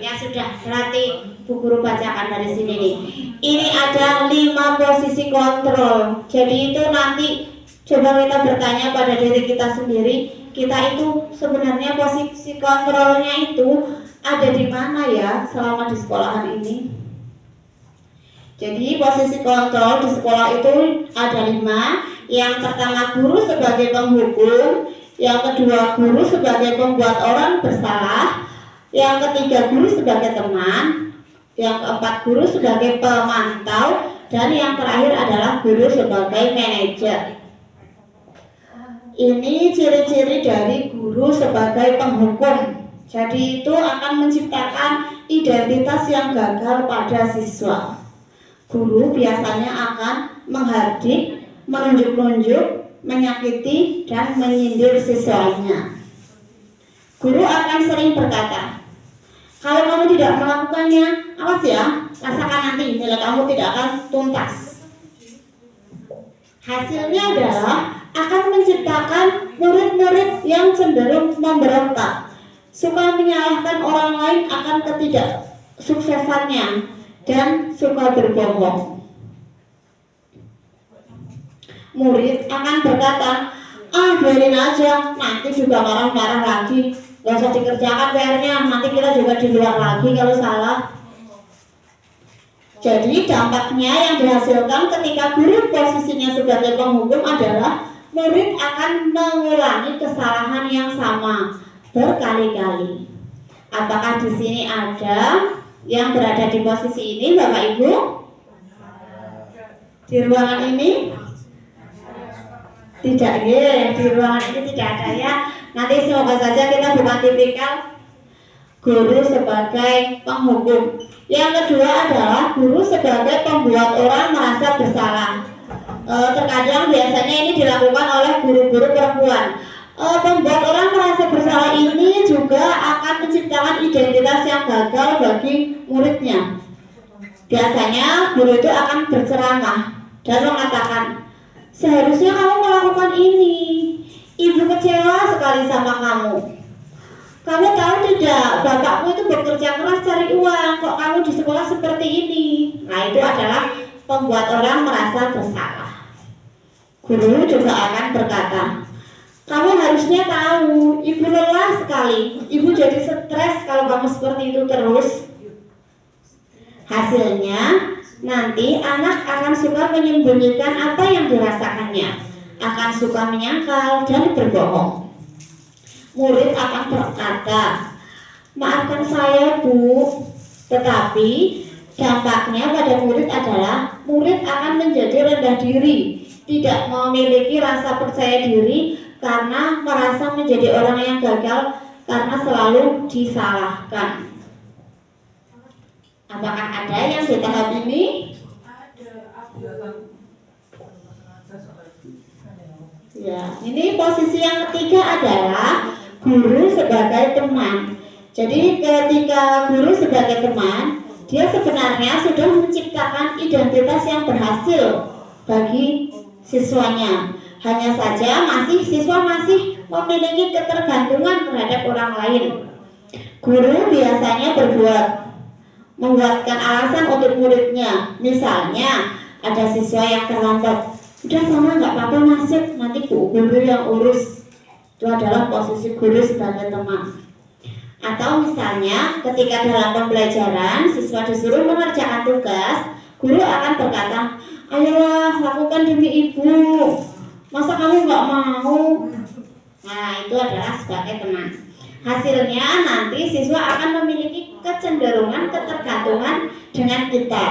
Ya sudah, berarti Bu Guru bacakan dari sini nih. Ini ada 5 posisi kontrol. Jadi itu nanti coba kita bertanya pada diri kita sendiri, kita itu sebenarnya posisi kontrolnya itu ada di mana ya selama di sekolahan ini. Jadi posisi kontrol di sekolah itu ada 5. Yang pertama guru sebagai penghukum, yang kedua guru sebagai pembuat orang bersalah, yang ketiga guru sebagai teman, yang keempat guru sebagai pemantau, dan yang terakhir adalah guru sebagai manajer. Ini ciri-ciri dari guru sebagai penghukum. Jadi itu akan menciptakan identitas yang gagal pada siswa. Guru biasanya akan menghardik, menunjuk-nunjuk, menyakiti, dan menyindir siswanya. Guru akan sering berkata, kalau kamu tidak melakukannya, awas ya, rasakan nanti nilai kamu tidak akan tuntas. Hasilnya adalah akan menciptakan murid-murid yang cenderung memberontak, suka menyalahkan orang lain akan ketidaksuksesannya, dan suka berbohong. Murid akan berkata, biarin aja, nanti juga marah-marah lagi, gak usah dikerjakan PR-nya, nanti kita juga di luar lagi kalau salah. Jadi dampaknya yang dihasilkan ketika guru posisinya sebagai penghukum adalah murid akan mengulangi kesalahan yang sama berkali-kali. Apakah di sini ada yang berada di posisi ini, Bapak Ibu? Di ruangan ini? Tidak, ya. Di ruangan ini tidak ada ya. Nanti semoga saja kita bukan tipikal guru sebagai penghukum. Yang kedua adalah guru sebagai pembuat orang merasa bersalah. Terkadang biasanya ini dilakukan oleh guru-guru perempuan. Pembuat orang merasa bersalah ini juga akan menciptakan identitas yang gagal bagi muridnya. Biasanya guru itu akan berceramah dan mengatakan, Seharusnya kamu melakukan ini. Ibu kecewa sekali sama kamu. Kamu tahu tidak, bapakmu itu bekerja keras cari uang, kok kamu di sekolah seperti ini. Nah, itu adalah membuat orang merasa bersalah. Guru juga akan berkata, kamu harusnya tahu, ibu lelah sekali. Ibu jadi stres kalau kamu seperti itu terus. Hasilnya, nanti anak akan suka menyembunyikan apa yang dirasakannya, akan suka menyangkal dan berbohong. Murid akan berkata, maafkan saya Bu, tetapi dampaknya pada murid adalah murid akan menjadi rendah diri, tidak memiliki rasa percaya diri karena merasa menjadi orang yang gagal karena selalu disalahkan. Apakah ada yang di tahap ini? Ya, ini posisi yang ketiga adalah guru sebagai teman. Jadi ketika guru sebagai teman, dia sebenarnya sudah menciptakan identitas yang berhasil bagi siswanya. Hanya saja siswa masih memiliki ketergantungan terhadap orang lain. Guru biasanya membuatkan alasan untuk muridnya. Misalnya ada siswa yang terlambat, udah sama nggak apa-apa masuk, nanti guru yang urus. Itu adalah posisi guru sebagai teman. Atau misalnya ketika dalam pembelajaran siswa disuruh mengerjakan tugas, guru akan berkata, ayolah lakukan demi ibu, masa kamu nggak mau? Nah, itu adalah sebagai teman. Hasilnya nanti siswa akan memiliki kecenderungan ketergantungan dengan kita.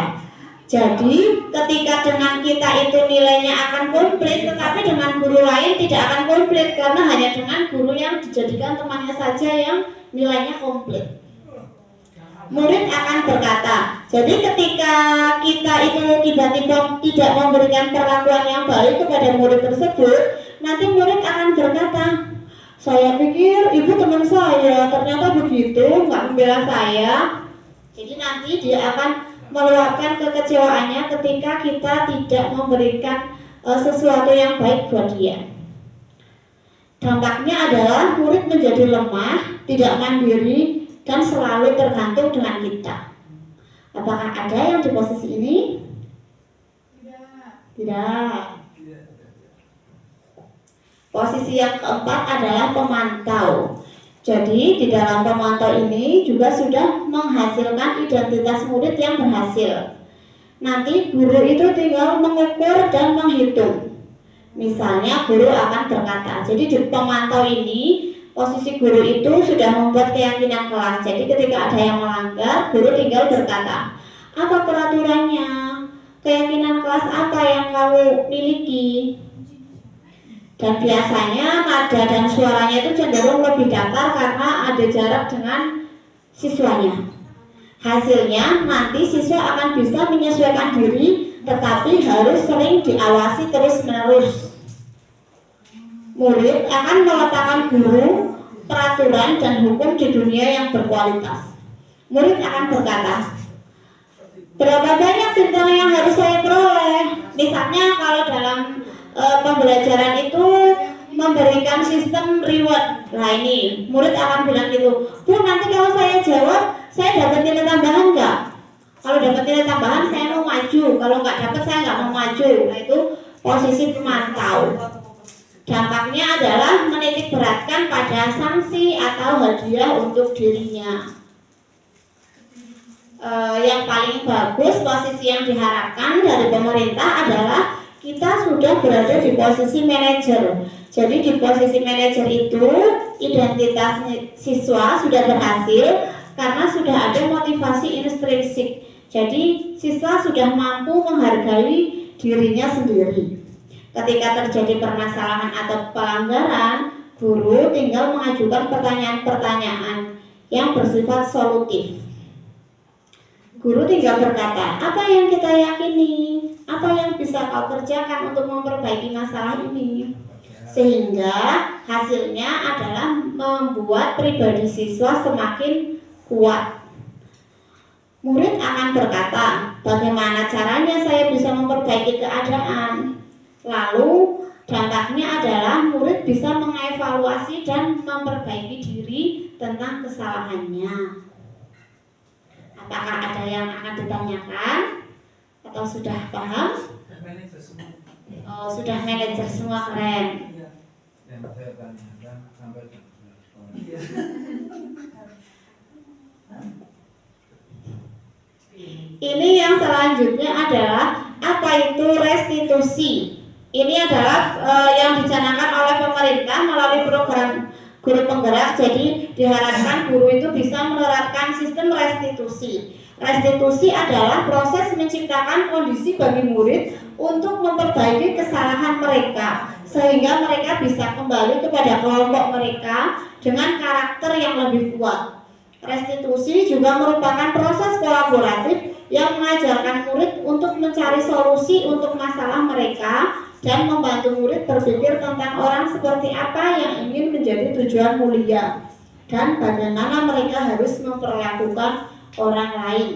Jadi ketika dengan kita itu nilainya akan komplit, tetapi dengan guru lain tidak akan komplit, karena hanya dengan guru yang dijadikan temannya saja yang nilainya komplit. Murid akan berkata, jadi ketika kita itu tiba-tiba tidak memberikan perlakuan yang baik kepada murid tersebut, nanti murid akan berkata, saya pikir ibu teman saya, ternyata begitu, nggak membela saya. Jadi nanti dia akan meluapkan kekecewaannya ketika kita tidak memberikan sesuatu yang baik buat dia. Dampaknya adalah murid menjadi lemah, tidak mandiri, dan selalu tergantung dengan kita. Apakah ada yang di posisi ini? Tidak. Posisi yang keempat adalah pemantau. Jadi di dalam pemantau ini juga sudah menghasilkan identitas murid yang berhasil. Nanti guru itu tinggal mengukur dan menghitung. Misalnya guru akan berkata, jadi di pemantau ini posisi guru itu sudah membuat keyakinan kelas. Jadi ketika ada yang melanggar, guru tinggal berkata, apa peraturannya? Keyakinan kelas apa yang kamu miliki? Dan biasanya nada dan suaranya itu cenderung lebih datar karena ada jarak dengan siswanya. Hasilnya nanti siswa akan bisa menyesuaikan diri, tetapi harus sering diawasi terus-menerus. Murid akan meletakkan guru, peraturan, dan hukum di dunia yang berkualitas. Murid akan berkata, berapa banyak bintang yang harus saya peroleh? Misalnya kalau dalam pembelajaran itu memberikan sistem reward. Nah ini murid akan bilang gitu, Bu, nanti kalau saya jawab saya dapat nilai tambahan nggak? Kalau dapat nilai tambahan saya mau maju, kalau nggak dapat saya nggak mau maju. Nah itu posisi pemantau. Dampaknya adalah menitik beratkan pada sanksi atau hadiah untuk dirinya. Yang paling bagus posisi yang diharapkan dari pemerintah adalah kita sudah berada di posisi manajer. Jadi di posisi manajer itu identitas siswa sudah berhasil karena sudah ada motivasi intrinsik. Jadi siswa sudah mampu menghargai dirinya sendiri. Ketika terjadi permasalahan atau pelanggaran, guru tinggal mengajukan pertanyaan-pertanyaan yang bersifat solutif. Guru tinggal berkata, apa yang kita yakini? Apa yang bisa kau kerjakan untuk memperbaiki masalah ini? Sehingga hasilnya adalah membuat pribadi siswa semakin kuat. Murid akan berkata, bagaimana caranya saya bisa memperbaiki keadaan? Lalu dampaknya adalah murid bisa mengevaluasi dan memperbaiki diri tentang kesalahannya. Apakah ada yang akan ditanyakan atau sudah paham? Manajer semua. Oh, sudah manajer semua, keren. Iya. Yang saya tanyakan sampai sekarang. Iya. Ini yang selanjutnya adalah apa itu restitusi. Ini adalah yang dicanangkan oleh pemerintah melalui program guru penggerak. Jadi diharapkan guru itu bisa menerapkan sistem restitusi. Restitusi adalah proses menciptakan kondisi bagi murid untuk memperbaiki kesalahan mereka sehingga mereka bisa kembali kepada kelompok mereka dengan karakter yang lebih kuat. Restitusi juga merupakan proses kolaboratif yang mengajarkan murid untuk mencari solusi untuk masalah mereka dan membantu murid berpikir tentang orang seperti apa yang ingin menjadi tujuan mulia dan bagaimana mereka harus memperlakukan orang lain.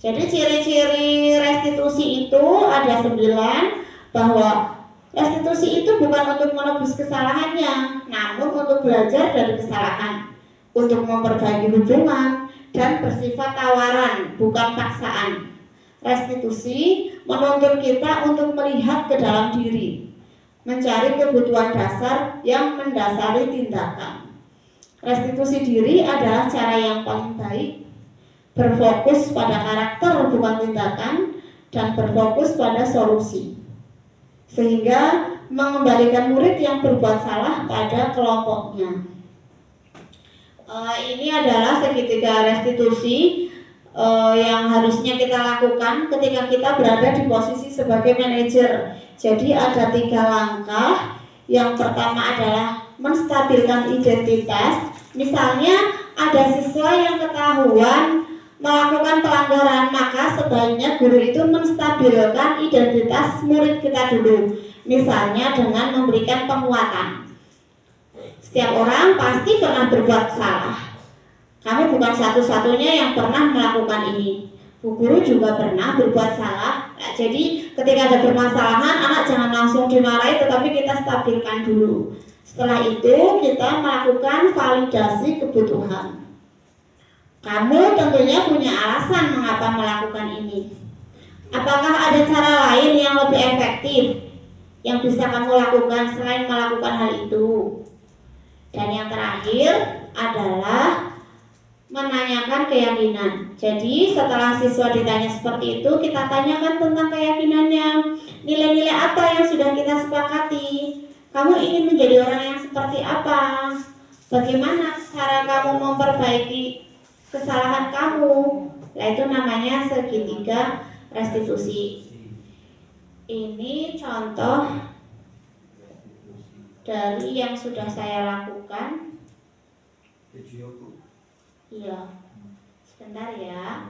Jadi ciri-ciri restitusi itu ada 9, bahwa restitusi itu bukan untuk menebus kesalahannya, namun untuk belajar dari kesalahan, untuk memperbaiki hubungan dan bersifat tawaran, bukan paksaan. Restitusi menuntut kita untuk melihat ke dalam diri, mencari kebutuhan dasar yang mendasari tindakan. Restitusi diri adalah cara yang paling baik, berfokus pada karakter bukan tindakan, dan berfokus pada solusi, sehingga mengembalikan murid yang berbuat salah pada kelompoknya. Ini adalah segitiga restitusi yang harusnya kita lakukan ketika kita berada di posisi sebagai manajer. Jadi ada 3 langkah. Yang pertama adalah menstabilkan identitas. Misalnya ada siswa yang ketahuan melakukan pelanggaran, maka sebaiknya guru itu menstabilkan identitas murid kita dulu. Misalnya dengan memberikan penguatan. Setiap orang pasti pernah berbuat salah. Kamu bukan satu-satunya yang pernah melakukan ini. Bu guru juga pernah berbuat salah. Nah, jadi ketika ada permasalahan, anak jangan langsung dimarahi, tetapi kita stabilkan dulu. Setelah itu kita melakukan validasi kebutuhan. Kamu tentunya punya alasan mengapa melakukan ini. Apakah ada cara lain yang lebih efektif yang bisa kamu lakukan selain melakukan hal itu? Dan yang terakhir adalah menanyakan keyakinan. Jadi setelah siswa ditanya seperti itu, kita tanyakan tentang keyakinannya. Nilai-nilai apa yang sudah kita sepakati? Kamu ingin menjadi orang yang seperti apa? Bagaimana cara kamu memperbaiki kesalahan kamu? Nah, itu namanya segitiga restitusi. Ini contoh dari yang sudah saya lakukan. Iya, sebentar ya.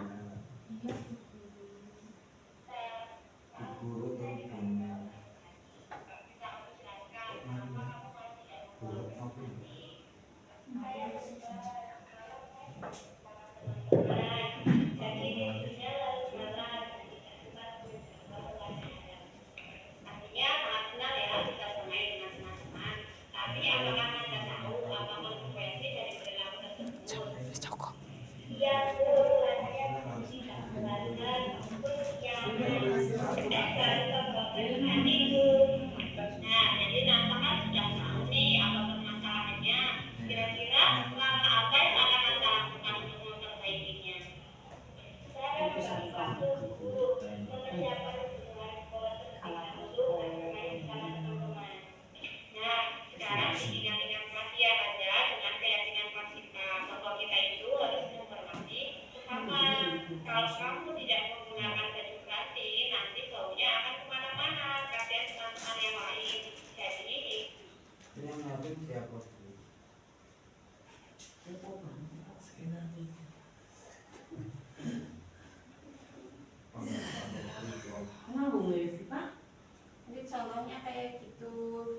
Jadi contohnya kayak gitu.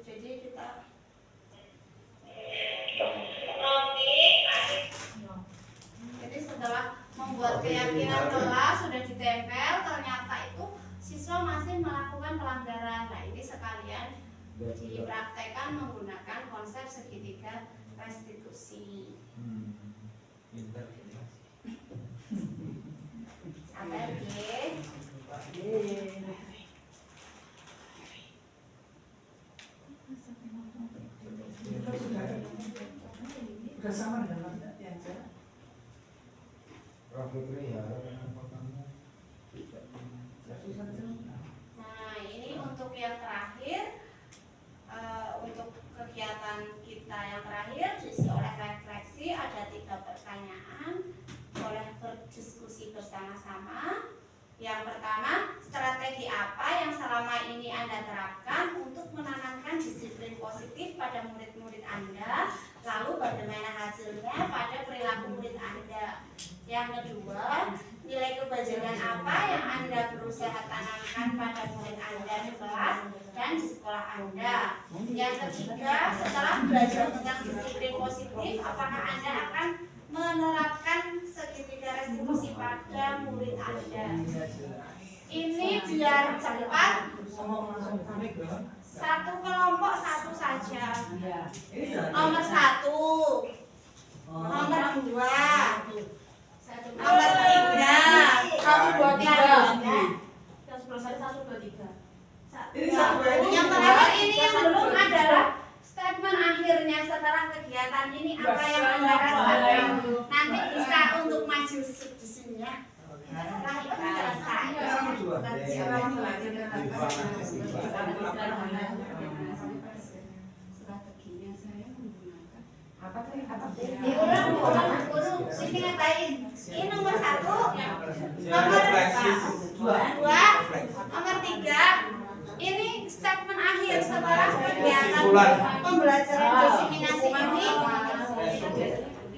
Jadi kita jadi setelah membuat keyakinan kelas sudah ditempel, ternyata itu siswa masih melakukan pelanggaran. Nah, ini sekalian dipraktekkan menggunakan konsep segitiga restitusi. Sampai Sudah sama dengan yang saya. Nah, ini untuk yang terakhir, untuk kegiatan kita yang terakhir diisi oleh refleksi. Ada 3 pertanyaan, boleh berdiskusi bersama-sama. Yang pertama, strategi apa yang selama ini Anda terapkan untuk menanamkan disiplin positif pada murid-murid Anda? Lalu bagaimana hasilnya pada perilaku murid Anda? Yang kedua, nilai kebajikan apa yang Anda berusaha tanamkan pada murid Anda di kelas dan di sekolah Anda? Yang ketiga, setelah belajar tentang disiplin positif, apakah Anda akan menerapkan segitiga restitusi pada murid Anda? Ini biar cepat, satu kelompok satu saja. Nomor 1, nomor 2, nomor 3, 1, 2, 3. Yang sebelah saya 1, 2, 3. Yang terakhir ini yang belum adalah statement akhirnya setelah kegiatan ini apa yang Anda rasakan. Nanti bisa untuk maju di sini ya. Setelah itu selesai. Strateginya saya menggunakan urung sini ngatain. Ini nomor 1, nomor 2, nomor 3. Ini statement akhir setelah kegiatan pembelajaran diseminasi ini.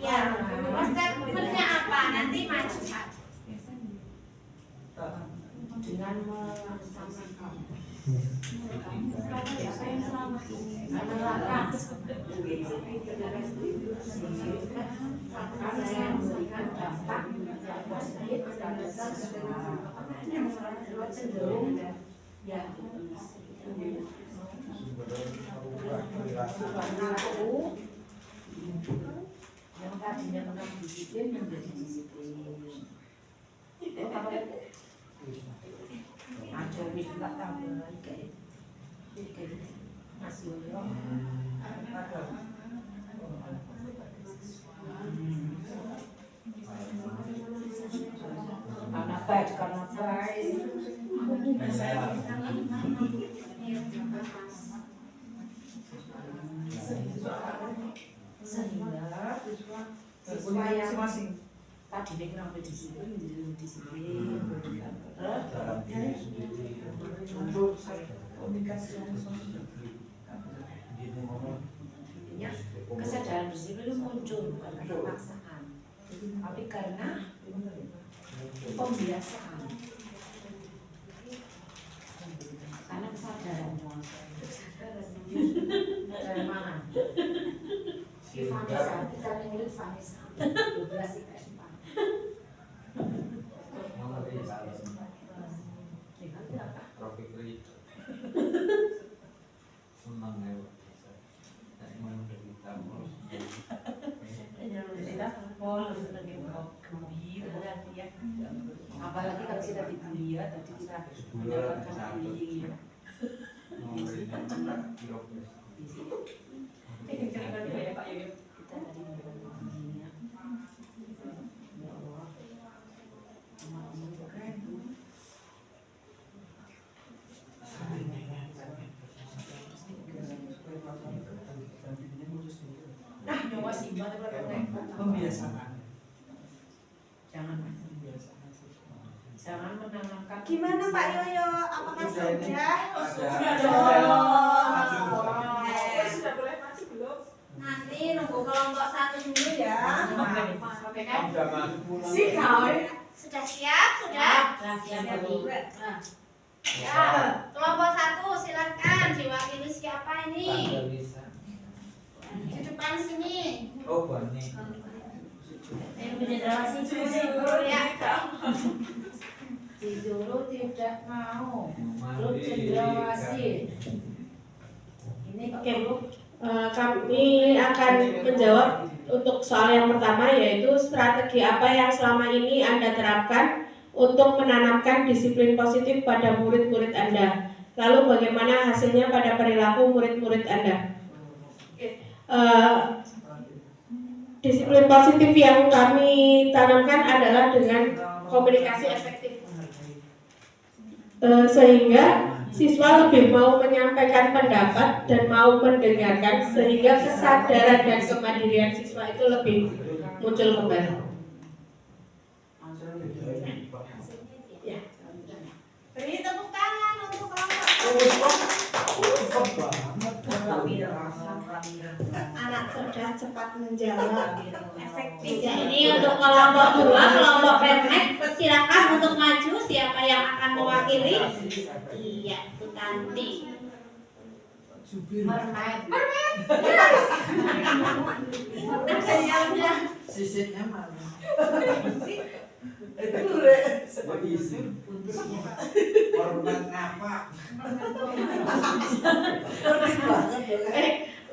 Ya, statementnya apa? Nanti maju satu. Dengan melaksanakan memberikan dampak yang positif kepada siswa cenderung ya yang tadinya menang disiplin menjadi disiplin. Ada minta tambah kayak Mas Yoyo. Anak baik karena baik. Sehingga siswa yang tadi dia kenapa disiplin menjadi disiplin kesadaran disiplin itu muncul bukan karena paksaan tapi karena pembiasaan, karena kesadaran dari mana si Vanessa, kita menulis Vanessa 12 IPS 4. Apalagi kalau kita dibully ya, tadi kita mendapatkan bullying ya. Kita tadi mendapatkan bullying ya. Ya Allah. Nah, nyawa simba Pembiasaan. Jangan menanamkan. Gimana Pak Yoyo? Apakah sudah? Sudah boleh maju belum? Nanti nunggu kelompok 1 dulu ya. Sudah siap? Sudah? Ya, kelompok 1 silakan diwakili siapa ini? Di depan sini. Oh, Bani. Ya. Si Zoro tidak mau. Lu cendrawasih. Ini Oke, Bu. Kami akan menjawab untuk soal yang pertama, yaitu strategi apa yang selama ini Anda terapkan untuk menanamkan disiplin positif pada murid-murid Anda. Lalu bagaimana hasilnya pada perilaku murid-murid Anda? Disiplin positif yang kami tanamkan adalah dengan komunikasi efektif. Sehingga siswa lebih mau menyampaikan pendapat dan mau mendengarkan, sehingga kesadaran dan kemandirian siswa itu lebih muncul kembali. Ya. beri tepuk tangan untuk kelompok. Anak cerdas cepat menjawab, efektif. Ya, ini untuk kelompok 2, kelompok Redneck, silakan untuk maju. Siapa yang akan mewakili? Iya, itu Tanti. Mermaid. Sisitnya mana? Korban apa?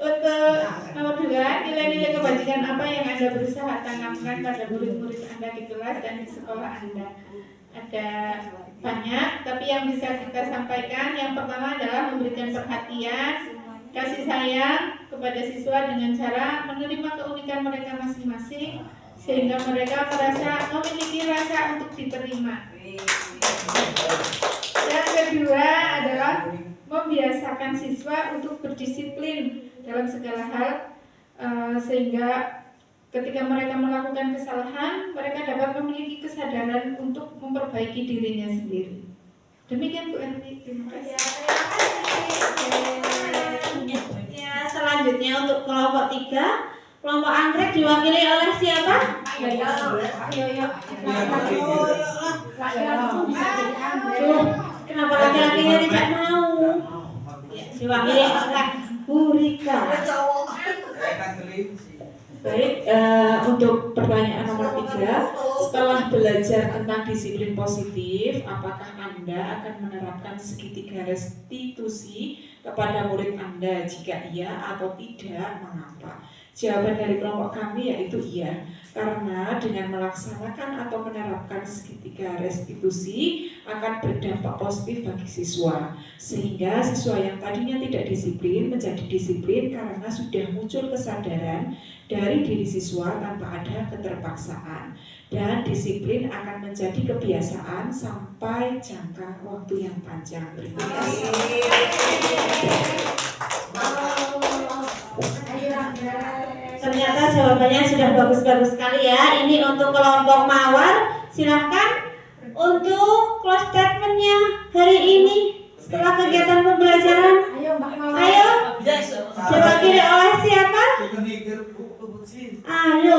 Untuk nomor 2, nilai-nilai kebajikan apa yang Anda berusaha tanamkan pada murid-murid Anda di kelas dan di sekolah Anda? Ada banyak, tapi yang bisa kita sampaikan yang pertama adalah memberikan perhatian, kasih sayang kepada siswa dengan cara menerima keunikan mereka masing-masing, sehingga mereka merasa memiliki rasa untuk diterima. Yang kedua adalah membiasakan siswa untuk berdisiplin dalam segala hal, sehingga ketika mereka melakukan kesalahan, mereka dapat memiliki kesadaran untuk memperbaiki dirinya sendiri. Demikian Bu Erni, terima kasih. Ya, selanjutnya untuk kelompok 3, kelompok anggrek diwakili oleh siapa? Kenapa laki-lakinya tidak mau? Ya, diwakili oleh Bu Rika. Baik, untuk pertanyaan nomor 3, setelah belajar tentang disiplin positif, apakah Anda akan menerapkan segitiga restitusi kepada murid Anda? Jika iya atau tidak, mengapa? Jawaban dari kelompok kami yaitu iya, karena dengan melaksanakan atau menerapkan segitiga restitusi akan berdampak positif bagi siswa, sehingga siswa yang tadinya tidak disiplin menjadi disiplin karena sudah muncul kesadaran dari diri siswa tanpa ada keterpaksaan, dan disiplin akan menjadi kebiasaan sampai jangka waktu yang panjang. Terima kasih. Ternyata jawabannya sudah bagus-bagus sekali ya. Ini untuk kelompok Mawar. Silahkan untuk close statementnya hari ini setelah kegiatan pembelajaran. Ayo Mbak Mawar. Ayo, diwakili oleh siapa? Ayo.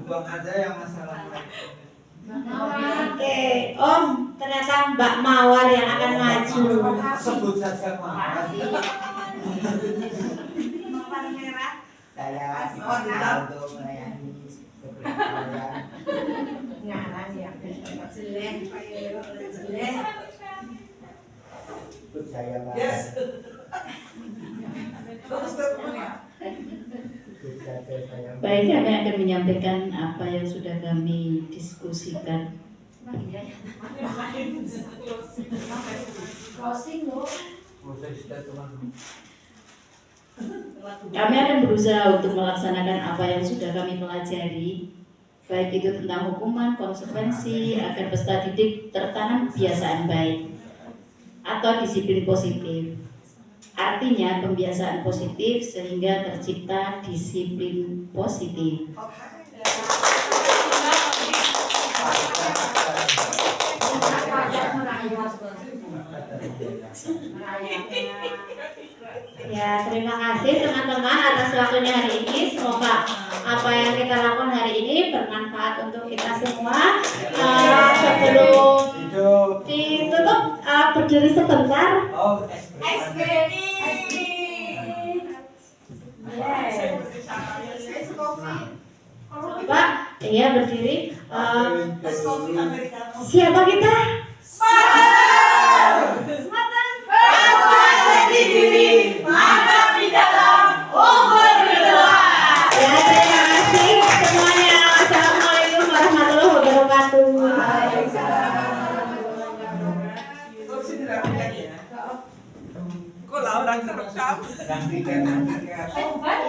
Bang ada yang masalah. Oke, Om, ternyata Mbak Mawar yang akan maju. Sebut saja Mawar. Mawar merah. Saya untuk melayani kepercayaan. Ngaran ya. Jelek, jelek. Sebut saya Pak. Yes. Baik, kami akan menyampaikan apa yang sudah kami diskusikan. Closing loh. Kami akan berusaha untuk melaksanakan apa yang sudah kami pelajari, baik itu tentang hukuman, konsekuensi, agar peserta didik tertanam kebiasaan baik atau disiplin positif. Artinya pembiasaan positif sehingga tercipta disiplin positif. Ya, terima kasih teman-teman atas waktunya hari ini. Semoga apa yang kita lakukan hari ini bermanfaat untuk kita semua. Sebelum ditutup, berdiri sebentar. SBI. Pak, iya berdiri. Tes COVID Amerika. Siapa kita? Ya, terima kasih semuanya. Assalamualaikum warahmatullahi wabarakatuh. Kok Laura kerekam? Nantikan. Oh,